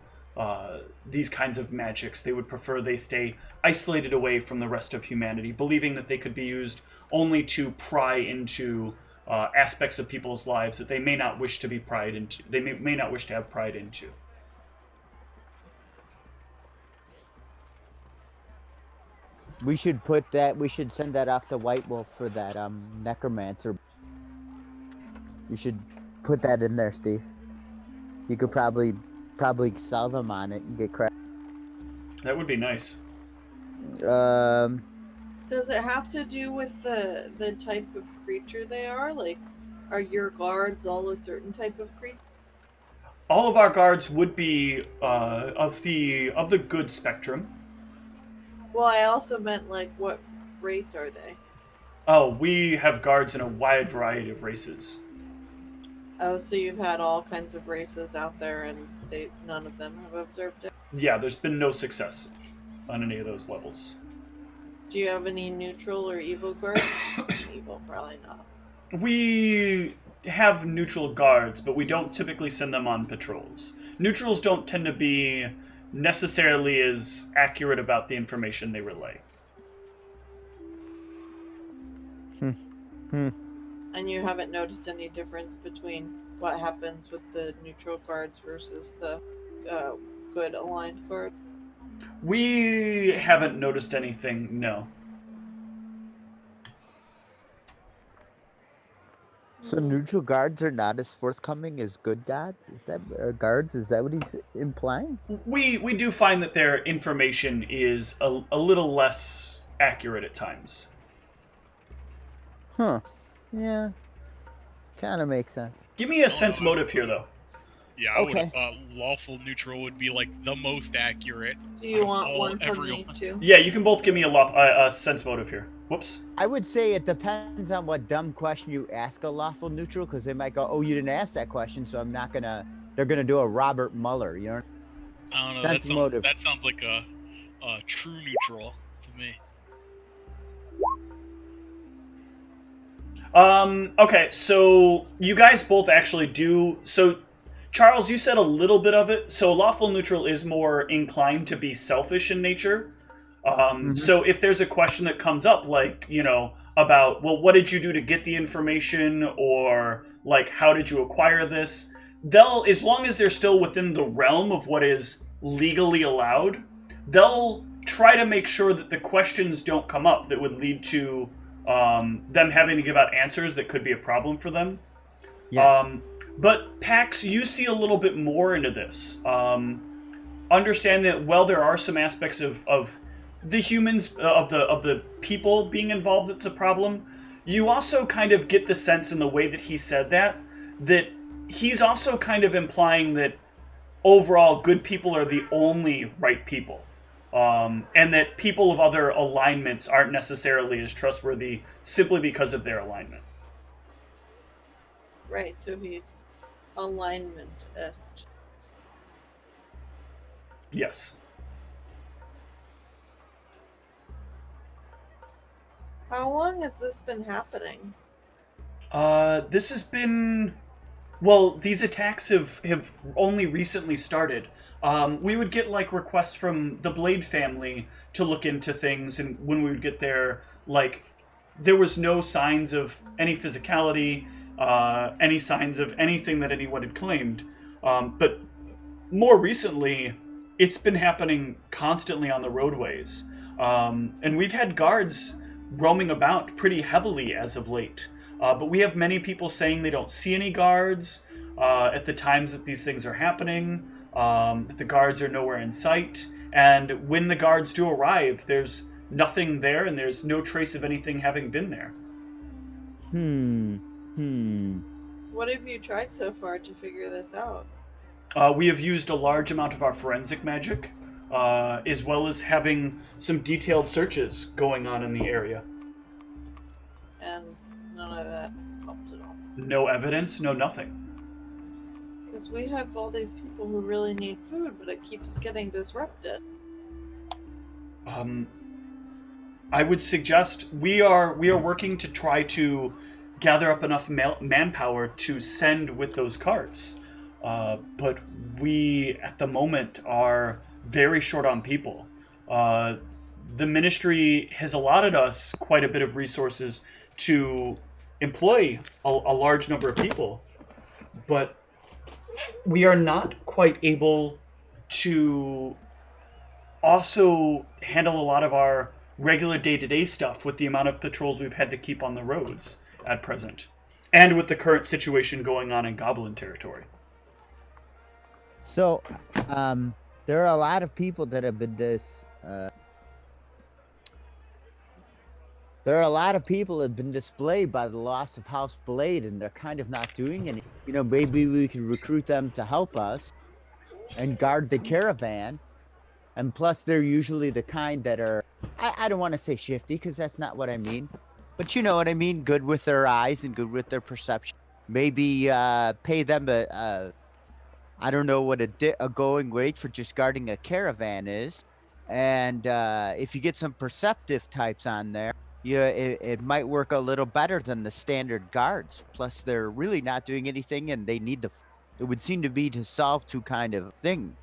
these kinds of magics. They would prefer they stay isolated away from the rest of humanity, believing that they could be used only to pry into aspects of people's lives that they may not wish to be pried into. They may not wish to have pried into. We should send that off to White Wolf for that necromancer. You should put that in there, Steve. You could probably solve him on it and get credit. That would be nice. Does it have to do with the type of creature they are? Like, are your guards all a certain type of creature? All of our guards would be of the good spectrum. Well, I also meant, like, what race are they? Oh, we have guards in a wide variety of races. Oh, so you've had all kinds of races out there, and none of them have observed it? Yeah, there's been no success on any of those levels. Do you have any neutral or evil guards? Evil, probably not. We have neutral guards, but we don't typically send them on patrols. Neutrals don't tend to be necessarily as accurate about the information they relay. And you haven't noticed any difference between what happens with the neutral guards versus the good aligned guard? We haven't noticed anything, no. So neutral guards are not as forthcoming as good gods? Guards? Is that what he's implying? We do find that their information is a little less accurate at times. Huh. Yeah. Kind of makes sense. Give me a sense motive here, though. Yeah, I would. Lawful neutral would be like the most accurate. Do you want one from me too? Yeah, you can both give me a sense motive here. Whoops. I would say it depends on what dumb question you ask a lawful neutral, because they might go, "Oh, you didn't ask that question, so I'm not gonna." They're gonna do a Robert Mueller, you know. I don't know. Sense motive. That sounds like a true neutral to me. Okay, so you guys both actually do. So, Charles, you said a little bit of it. So, lawful neutral is more inclined to be selfish in nature. So, if there's a question that comes up, like, you know, about, well, what did you do to get the information, or like, how did you acquire this? They'll, as long as they're still within the realm of what is legally allowed, they'll try to make sure that the questions don't come up that would lead to them having to give out answers that could be a problem for them. Yes. But Pax, you see a little bit more into this. Understand that while there are some aspects of the humans, of the people being involved that's a problem, you also kind of get the sense in the way that he said that he's also kind of implying that overall good people are the only right people. And that people of other alignments aren't necessarily as trustworthy simply because of their alignment. Right, so he's alignmentist. Yes. We've Well, these attacks have only recently started. We would get like requests from the Blade family to look into things, and when we would get there, like there was no signs of any physicality, any signs of anything that anyone had claimed. But more recently, it's been happening constantly on the roadways, and we've had guards roaming about pretty heavily as of late. But we have many people saying they don't see any guards at the times that these things are happening, that the guards are nowhere in sight, and when the guards do arrive, there's nothing there, and there's no trace of anything having been there. What have you tried so far to figure this out? We have used a large amount of our forensic magic, as well as having some detailed searches going on in the area. And none of that has helped at all. No evidence, no nothing. Because we have all these people who really need food, but it keeps getting disrupted. I would suggest we are working to try to gather up enough manpower to send with those carts. But we, at the moment, are very short on people. The ministry has allotted us quite a bit of resources to employ a large number of people, but we are not quite able to also handle a lot of our regular day-to-day stuff with the amount of patrols we've had to keep on the roads at present, and with the current situation going on in Goblin territory. So, there are a lot of people that have been there are a lot of people that have been displayed by the loss of House Blade, and they're kind of not doing any. You know, maybe we could recruit them to help us and guard the caravan. And plus, they're usually the kind that are, I don't want to say shifty, because that's not what I mean. But you know what I mean? Good with their eyes and good with their perception. Maybe pay them I don't know what a going rate for just guarding a caravan is. And if you get some perceptive types on there, it might work a little better than the standard guards. Plus, they're really not doing anything, and they need it would seem to be to solve two kind of things.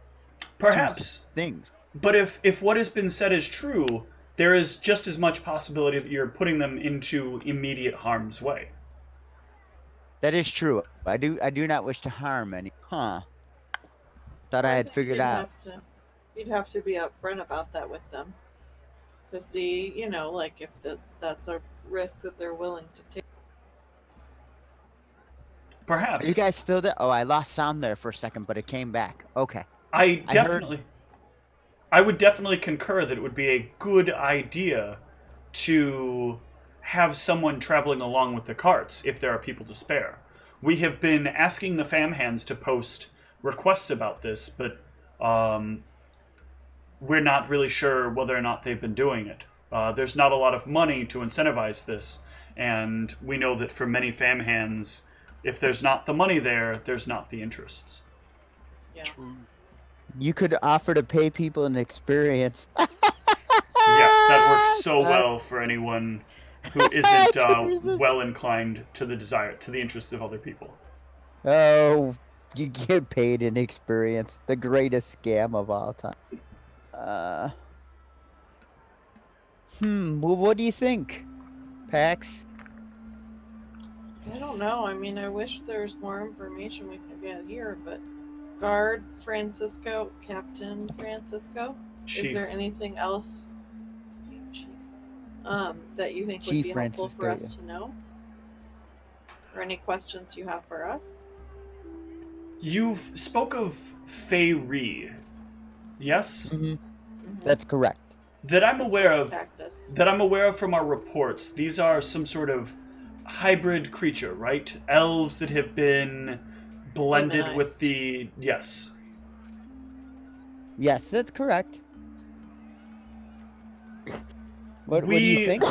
Perhaps. Things. But if what has been said is true, there is just as much possibility that you're putting them into immediate harm's way. That is true. I do not wish to harm any. Thought I had figured out. You'd have to be upfront about that with them. To see, you know, like if that's a risk that they're willing to take. Perhaps. Are you guys still there? Oh, I lost sound there for a second, but it came back. Okay. I would definitely concur that it would be a good idea to have someone traveling along with the carts if there are people to spare. We have been asking the fam hands to post requests about this, but we're not really sure whether or not they've been doing it. There's not a lot of money to incentivize this, and we know that for many fam hands, if there's not the money there, there's not the interests. Yeah. True. You could offer to pay people an experience. Yes, that works so well for anyone who isn't well inclined to the interests of other people. Oh, you get paid an experience. The greatest scam of all time. Well, what do you think, Pax? I don't know. I mean, I wish there's more information we could get here, but Guard Francisco, Captain Francisco, Chief. is there anything else, Chief, that you think would Chief be helpful Francisco, for us to know? Or any questions you have for us? You've spoke of Fey-Ree, yes? Mm-hmm. That's correct. That I'm aware of. Attacked us. That I'm aware of from our reports. These are some sort of hybrid creature, right? Elves that have been blended with the... Yes. Yes, that's correct. What do you think?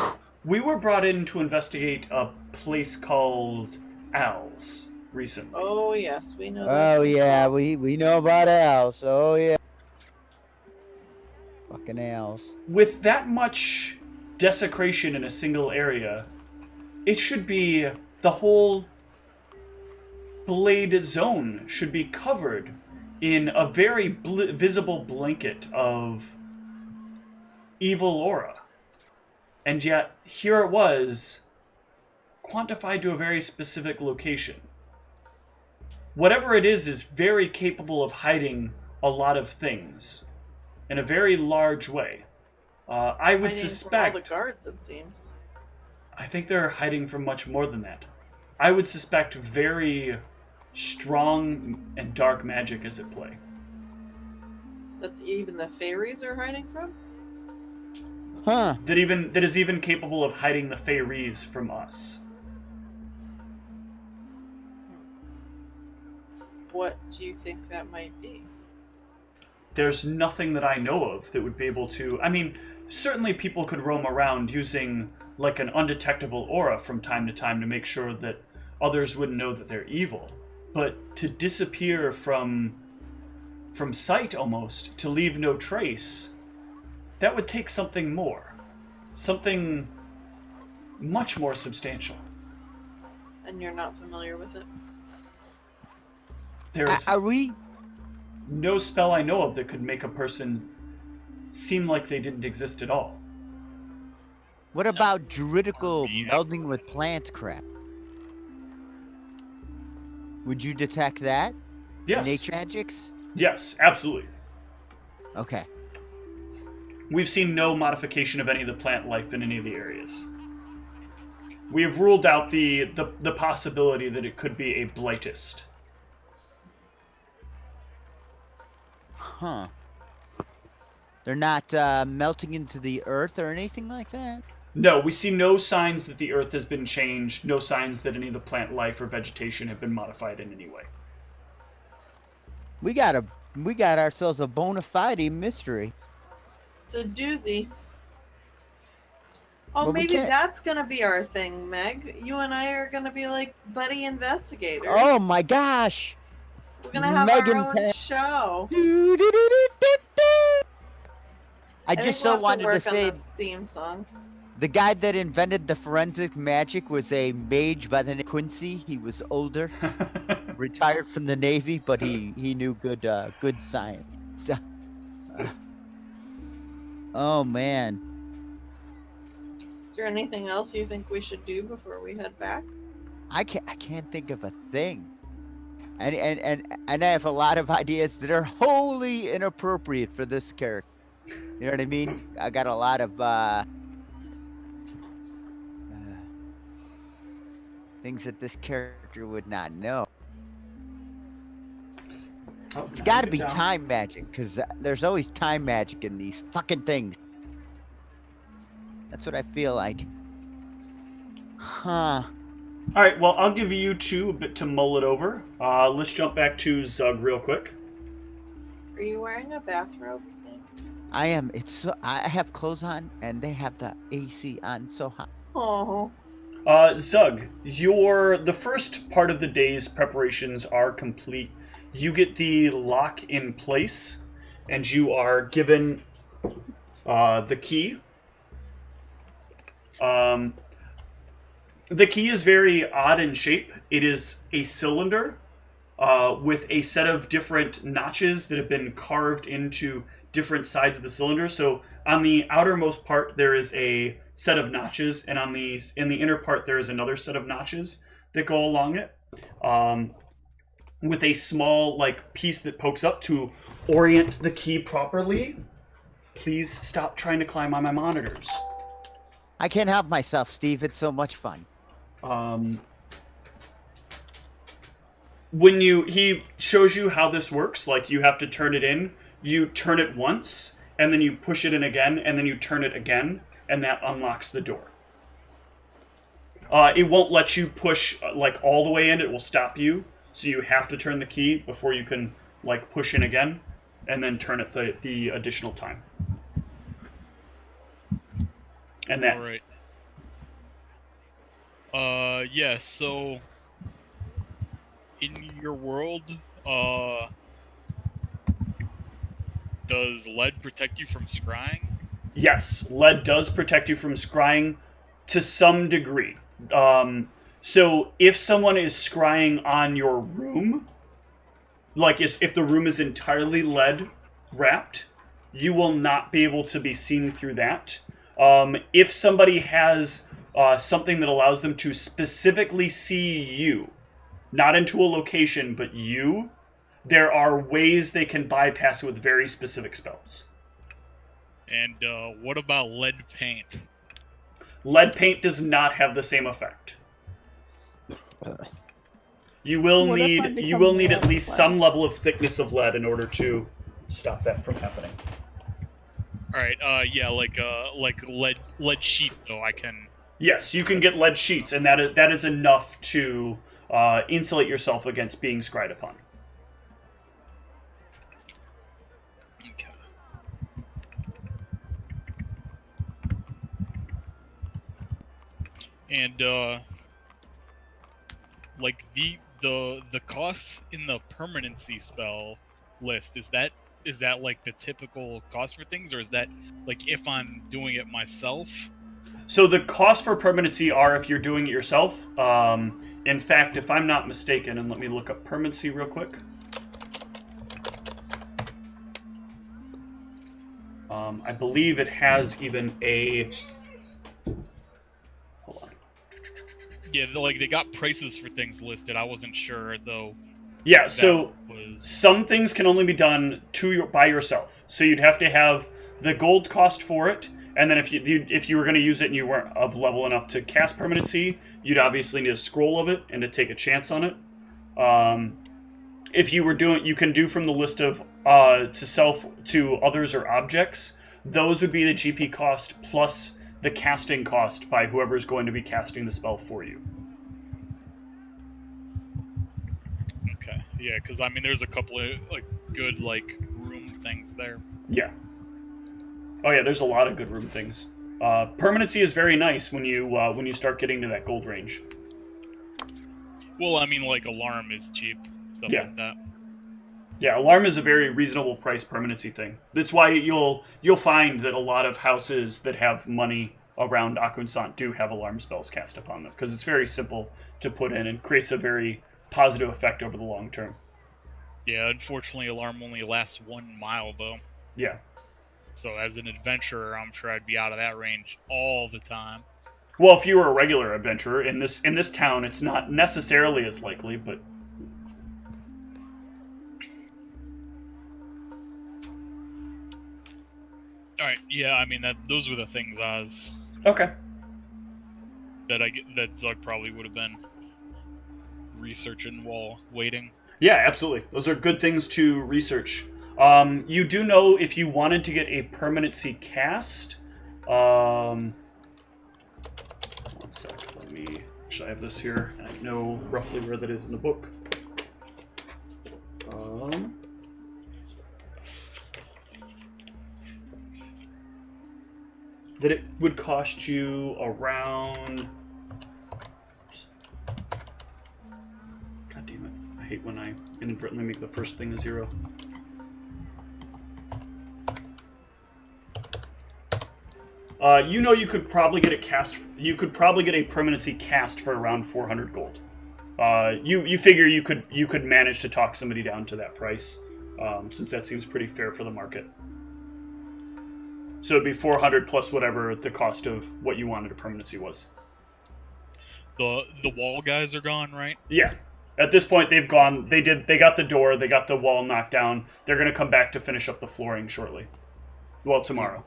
We were brought in to investigate a place called Al's recently. Oh, yes, we know that. Oh, yeah, we know about owls. Oh, yeah. Fucking owls. With that much desecration in a single area, it should be the whole blade zone should be covered in a very visible blanket of evil aura. And yet, here it was, quantified to a very specific location. Whatever it is very capable of hiding a lot of things in a very large way. I would Hiding suspect... from all the guards, it seems. I think they're hiding from much more than that. I would suspect very strong and dark magic is at play. That even the fairies are hiding from? Huh. That is even capable of hiding the fairies from us. What do you think that might be? There's nothing that I know of that would be able to... I mean, certainly people could roam around using like an undetectable aura from time to time to make sure that others wouldn't know that they're evil. But to disappear from sight almost, to leave no trace, that would take something more. Something much more substantial. And you're not familiar with it? There's Are we? no spell I know of that could make a person seem like they didn't exist at all. What about druidical melding with plants crap? Would you detect that? Yes. Nature magics? Yes, absolutely. Okay. We've seen no modification of any of the plant life in any of the areas. We have ruled out the possibility that it could be a blightist. Huh. They're not melting into the earth or anything like that? No, we see no signs that the earth has been changed, no signs that any of the plant life or vegetation have been modified in any way. We got ourselves a bona fide mystery. It's a doozy. Oh, But we maybe can't- that's gonna be our thing, Meg. You and I are gonna be like buddy investigators. Oh my gosh! We're gonna have Megan our own Pat- show. I think just we'll so have wanted to work on say the theme song. the guy that invented the forensic magic was a mage by the name Quincy. He was older, retired from the Navy, but he knew good science. Oh man. Is there anything else you think we should do before we head back? I can't think of a thing. And I have a lot of ideas that are wholly inappropriate for this character. You know what I mean? I got a lot of things that this character would not know. Oh, It's got to good be job. time magic, because there's always time magic in these fucking things. That's what I feel like. Huh. All right, well, I'll give you two a bit to mull it over. Let's jump back to Zug real quick. Are you wearing a bathrobe? Nick? I am. I have clothes on, and they have the AC on so hot. Oh, Zug, the first part of the day's preparations are complete. You get the lock in place, and you are given the key. The key is very odd in shape. It is a cylinder with a set of different notches that have been carved into different sides of the cylinder. So on the outermost part, there is a set of notches, and in the inner part, there is another set of notches that go along it. With a small piece that pokes up to orient the key properly. Please stop trying to climb on my monitors. I can't help myself, Steve. It's so much fun. He shows you how this works, you have to turn it in. You turn it once, and then you push it in again, and then you turn it again, and that unlocks the door. It won't let you push all the way in. It will stop you. So you have to turn the key before you can push in again, and then turn it the additional time. And that. All right. Yeah. So, in your world, does lead protect you from scrying? Yes, lead does protect you from scrying to some degree. So if someone is scrying on your room, like if the room is entirely lead wrapped, you will not be able to be seen through that. If somebody has something that allows them to specifically see you, not into a location, but you, there are ways they can bypass it with very specific spells. And what about lead paint? Lead paint does not have the same effect. You will What if I need become at lead least lead? some level of thickness of lead in order to stop that from happening. All right. Yeah, like lead sheet though. I can. Yes, you can get lead sheets, and that is enough to insulate yourself against being scryed upon. Okay. And like the costs in the permanency spell list, is that like the typical cost for things, or is that like if I'm doing it myself? So the costs for permanency are if you're doing it yourself. In fact, if I'm not mistaken, and let me look up permanency real quick. I believe it has even a... Hold on. Yeah, like they got prices for things listed. I wasn't sure though. Yeah, so Was... some things can only be done by yourself. So you'd have to have the gold cost for it, and then if you were going to use it and you weren't of level enough to cast permanency, you'd obviously need a scroll of it and to take a chance on it. If you were doing, you can do from the list of to self to others or objects. Those would be the GP cost plus the casting cost by whoever is going to be casting the spell for you. Okay, yeah, because I mean, there's a couple of like good like room things there. Yeah. Oh yeah, there's a lot of good room things. Permanency is very nice when you start getting to that gold range. Well, I mean, like alarm is cheap, stuff like that. Yeah, alarm is a very reasonable price permanency thing. That's why you'll find that a lot of houses that have money around Akunsaunt do have alarm spells cast upon them, because it's very simple to put in and creates a very positive effect over the long term. Yeah, unfortunately, alarm only lasts 1 mile though. Yeah. So as an adventurer, I'm sure I'd be out of that range all the time. Well, if you were a regular adventurer in this town, it's not necessarily as likely, but. All right, yeah, I mean those were the things Okay. that Zug probably would have been researching while waiting. Yeah, absolutely. Those are good things to research. You do know if you wanted to get a permanency cast. One sec. Actually, I have this here, and I know roughly where that is in the book. That it would cost you around... God damn it. I hate when I inadvertently make the first thing a 0. You could probably get it cast... You could probably get a permanency cast for around 400 gold. You figure you could manage to talk somebody down to that price, since that seems pretty fair for the market. So it'd be 400 plus whatever the cost of what you wanted a permanency was. The wall guys are gone, right? Yeah. At this point, they've gone. They got the door. They got the wall knocked down. They're going to come back to finish up the flooring shortly. Well, tomorrow.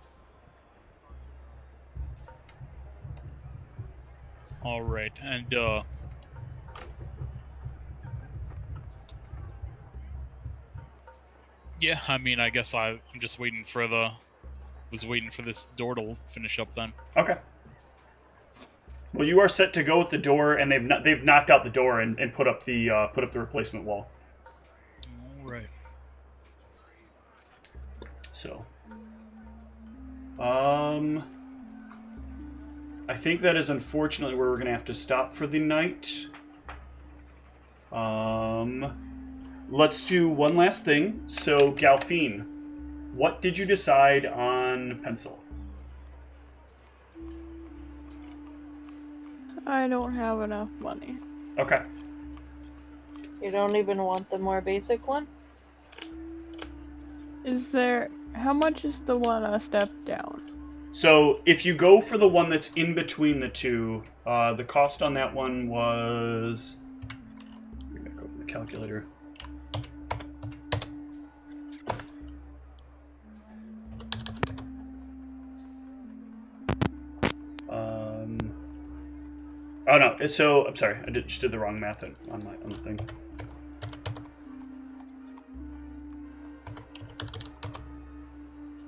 All right, and yeah, I mean, I guess I'm just waiting for this door to finish up then. Okay. Well, you are set to go with the door, and they've knocked out the door and put up the replacement wall. All right. So, I think that is unfortunately where we're going to have to stop for the night. Let's do one last thing. So, Galfine, what did you decide on pencil? I don't have enough money. Okay. You don't even want the more basic one? How much is the one a step down? So if you go for the one that's in between the two, the cost on that one was... I'm going to go for the calculator. Oh no, so, I'm sorry, I just did the wrong math on the thing.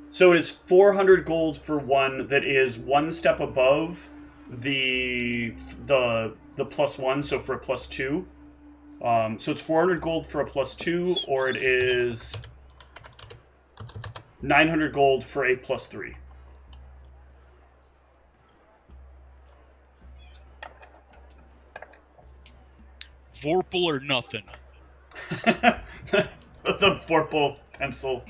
So it is 400 gold for one that is one step above the +1, so for a +2. So it's 400 gold for a +2, or it is 900 gold for a +3. Vorpal or nothing. The Vorpal pencil.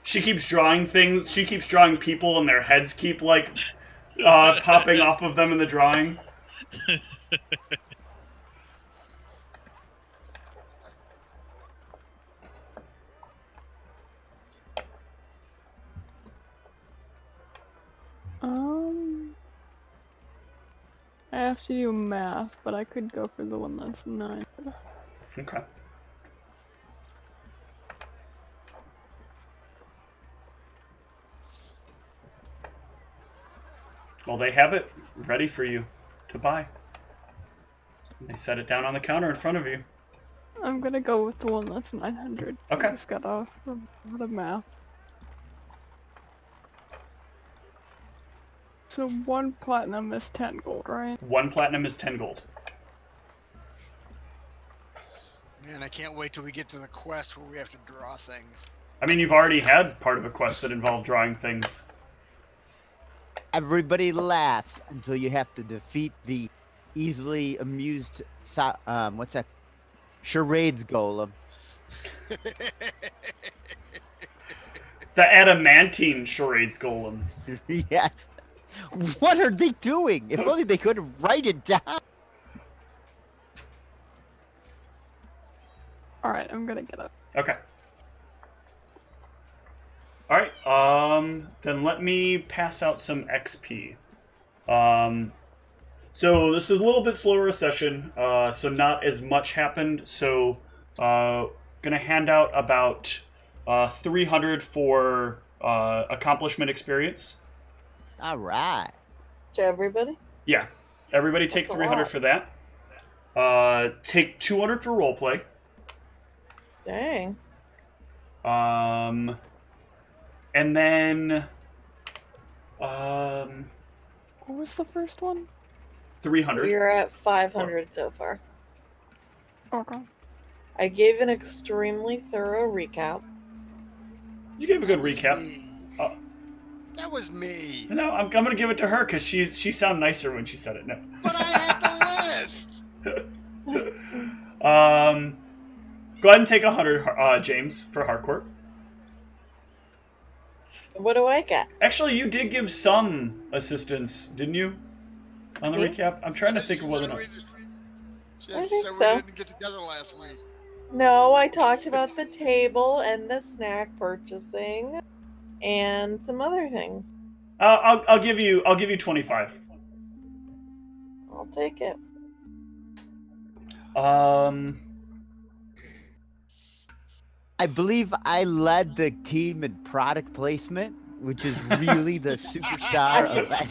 She keeps drawing things. She keeps drawing people, and their heads keep, like, popping off of them in the drawing. I have to do math, but I could go for the one that's 9. Okay. Well, they have it ready for you to buy. They set it down on the counter in front of you. I'm gonna go with the one that's 900. Okay. I just got off a lot of math. So 1 platinum is 10 gold, right? 1 platinum is 10 gold. Man, I can't wait till we get to the quest where we have to draw things. I mean, you've already had part of a quest that involved drawing things. Everybody laughs until you have to defeat the easily amused, what's that? Charades golem. The adamantine charades golem. Yes. What are they doing? If only they could write it down. Alright, I'm gonna get up. Okay. Alright, then let me pass out some XP. So this is a little bit slower a session, so not as much happened, so gonna hand out about 300 for accomplishment experience. All right. To everybody? Yeah, everybody take That's a 300 lot. for that. Take 200 for roleplay. Dang. And then What was the first one? 300. We're at 500 so far. Okay. I gave an extremely thorough recap. You gave a good That was recap. me. Uh, That was me. No, I'm gonna give it to her because she sounded nicer when she said it. No. But I had the list. Go ahead and take 100, James, for Harcourt. What do I get? Actually, you did give some assistance, didn't you? On the Me? recap? I'm trying to think of whether or not. She I said think we so. didn't get together last week. No, I talked about the table and the snack purchasing and some other things. I'll give you 25. I'll take it. I believe I led the team in product placement, which is really the superstar of that.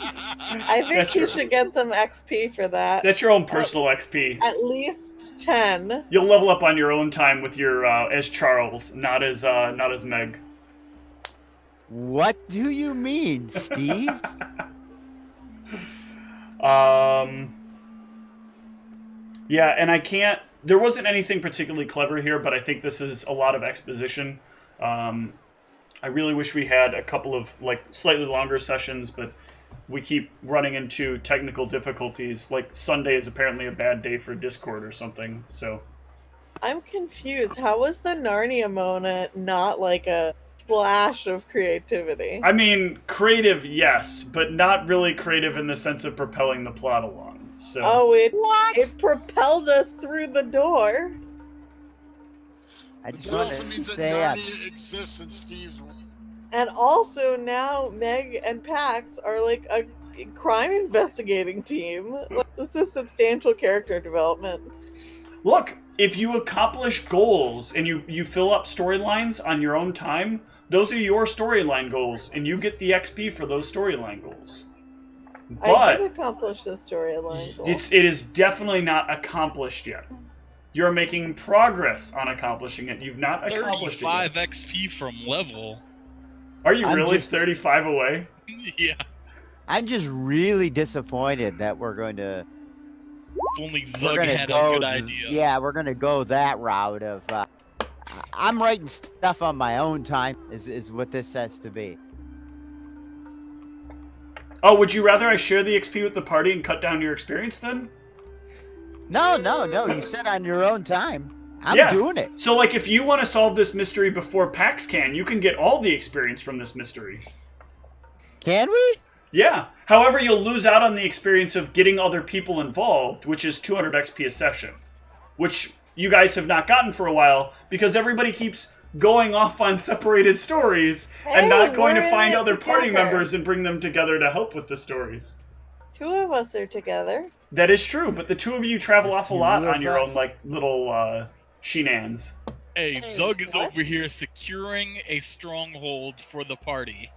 I think That's you your- should get some XP for that. That's your own personal XP. At least 10. You'll level up on your own time with your as Charles, not as Meg. What do you mean, Steve? Yeah, and I can't. There wasn't anything particularly clever here, but I think this is a lot of exposition. I really wish we had a couple of slightly longer sessions, but we keep running into technical difficulties. Like Sunday is apparently a bad day for Discord or something. So I'm confused. How was the Narnia Mona not like a splash of creativity. I mean, creative, yes, but not really creative in the sense of propelling the plot along. So. Oh, it propelled us through the door. I just It want also to means that say, Narnia exists in Steve's world. And also now Meg and Pax are like a crime investigating team. Like, this is substantial character development. Look, if you accomplish goals and you fill up storylines on your own time, those are your storyline goals, and you get the XP for those storyline goals. I But did accomplish the storyline goal. it is definitely not accomplished yet. You're making progress on accomplishing it. You've not accomplished it 35 yet. XP from level. Are you I'm really just- 35 away? Yeah. I'm just really disappointed that we're going to. If only We're Zug gonna had go. a good idea. Yeah, we're gonna go that route of. I'm writing stuff on my own time. Is what this says to be. Oh, would you rather I share the XP with the party and cut down your experience then? No. You said on your own time. I'm Yeah. doing it. So, like, if you want to solve this mystery before PAX can, you can get all the experience from this mystery. Can we? Yeah. However, you'll lose out on the experience of getting other people involved, which is 200 XP a session. Which you guys have not gotten for a while, because everybody keeps going off on separated stories and Hey, not going we're to in find it other party together. members and bring them together to help with the stories. 2 of us are together. That is true, but the two of you travel off a lot two on of your us? own, like, little, shenanigans. Hey, Hey, Zug is what? over here securing a stronghold for the party.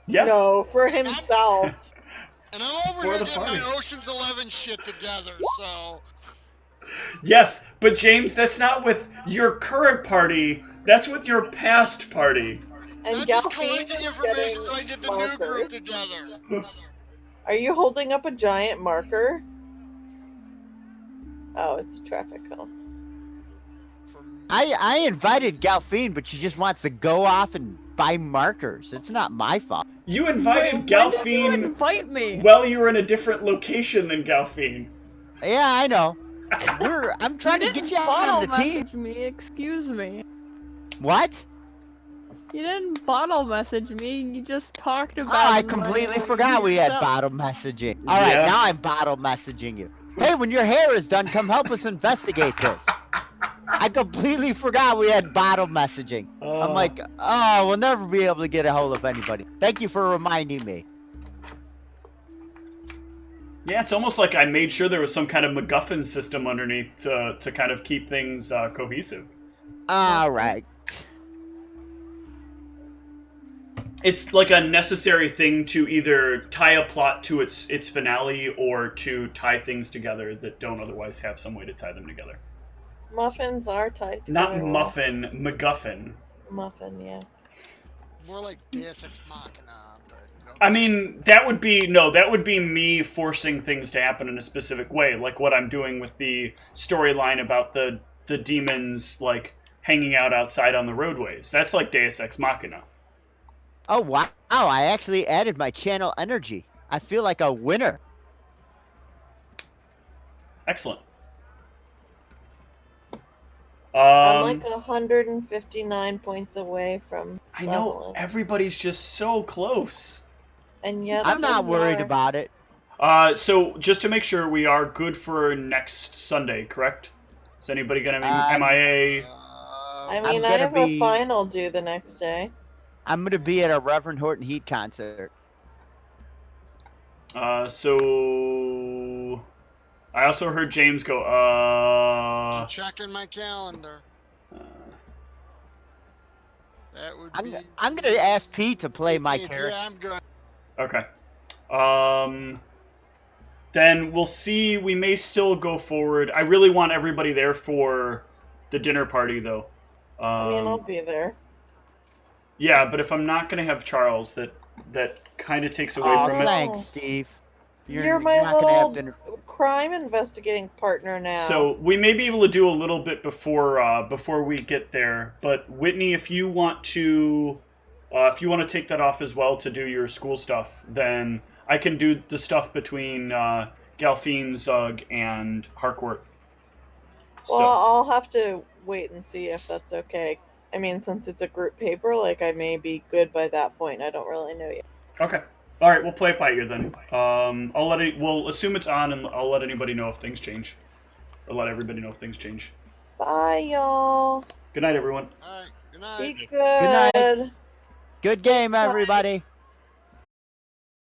Yes? No, for himself. And I'm over For here the getting party. my Ocean's 11 shit together, so... Yes, but James, that's not with your current party. That's with your past party. And I'm just Galfine collecting is information so I getting get the new group markers. together. Are you holding up a giant marker? Oh, it's traffic cone. From- I invited Galfine, but she just wants to go off and buy markers. It's not my fault. You Wait, invited when did you Galfine invite me? while you were in a different location than Galfine. Yeah, I know. I'm trying to You get didn't you on bottle the team. message me, excuse me. What? You didn't bottle message me, you just talked Oh, about I it completely like forgot we had yourself. bottle messaging. All right, Yeah. now I'm bottle messaging you. Hey, when your hair is done, come help us investigate this. I completely forgot we had bottle messaging. I'm like, oh, we'll never be able to get a hold of anybody. Thank you for reminding me. Yeah, it's almost like I made sure there was some kind of MacGuffin system underneath to kind of keep things cohesive. All right. It's like a necessary thing to either tie a plot to its finale or to tie things together that don't otherwise have some way to tie them together. Muffins are tied Not together. muffin, MacGuffin. Muffin, yeah. More like Deus Ex Machina, but... no. I mean, that would be me forcing things to happen in a specific way, like what I'm doing with the storyline about the demons, like, hanging out outside on the roadways. That's like Deus Ex Machina. Oh, wow. I actually added my channel energy. I feel like a winner. Excellent. I'm like 159 points away from I know, leveling. everybody's just so close. And yet I'm not so worried far- about it. So just to make sure, we are good for next Sunday, correct? Is anybody gonna be MIA? I mean, I gonna have a be- final due the next day. I'm going to be at a Reverend Horton Heat concert. So I also heard James go, I'm checking my calendar. That would be... I'm going to ask Pete to play my 18th. character. Yeah, I'm good. Okay. Then we'll see. We may still go forward. I really want everybody there for the dinner party, though. I mean, I'll be there. Yeah, but if I'm not going to have Charles, that kind of takes away Oh, from it. thanks, Steve. You're my not gonna have little dinner. crime investigating partner now. So we may be able to do a little bit before we get there. But Whitney, if you want to take that off as well to do your school stuff, then I can do the stuff between Galfine, Zug, and Harcourt. Well, I'll have to wait and see if that's okay. I mean, since it's a group paper, like I may be good by that point. I don't really know yet. Okay. All right, we'll play it by ear then. We'll assume it's on, and I'll let anybody know if things change, or let everybody know if things change. Bye, y'all. Good night, everyone. All right. Good Be night. good. Good game, everybody.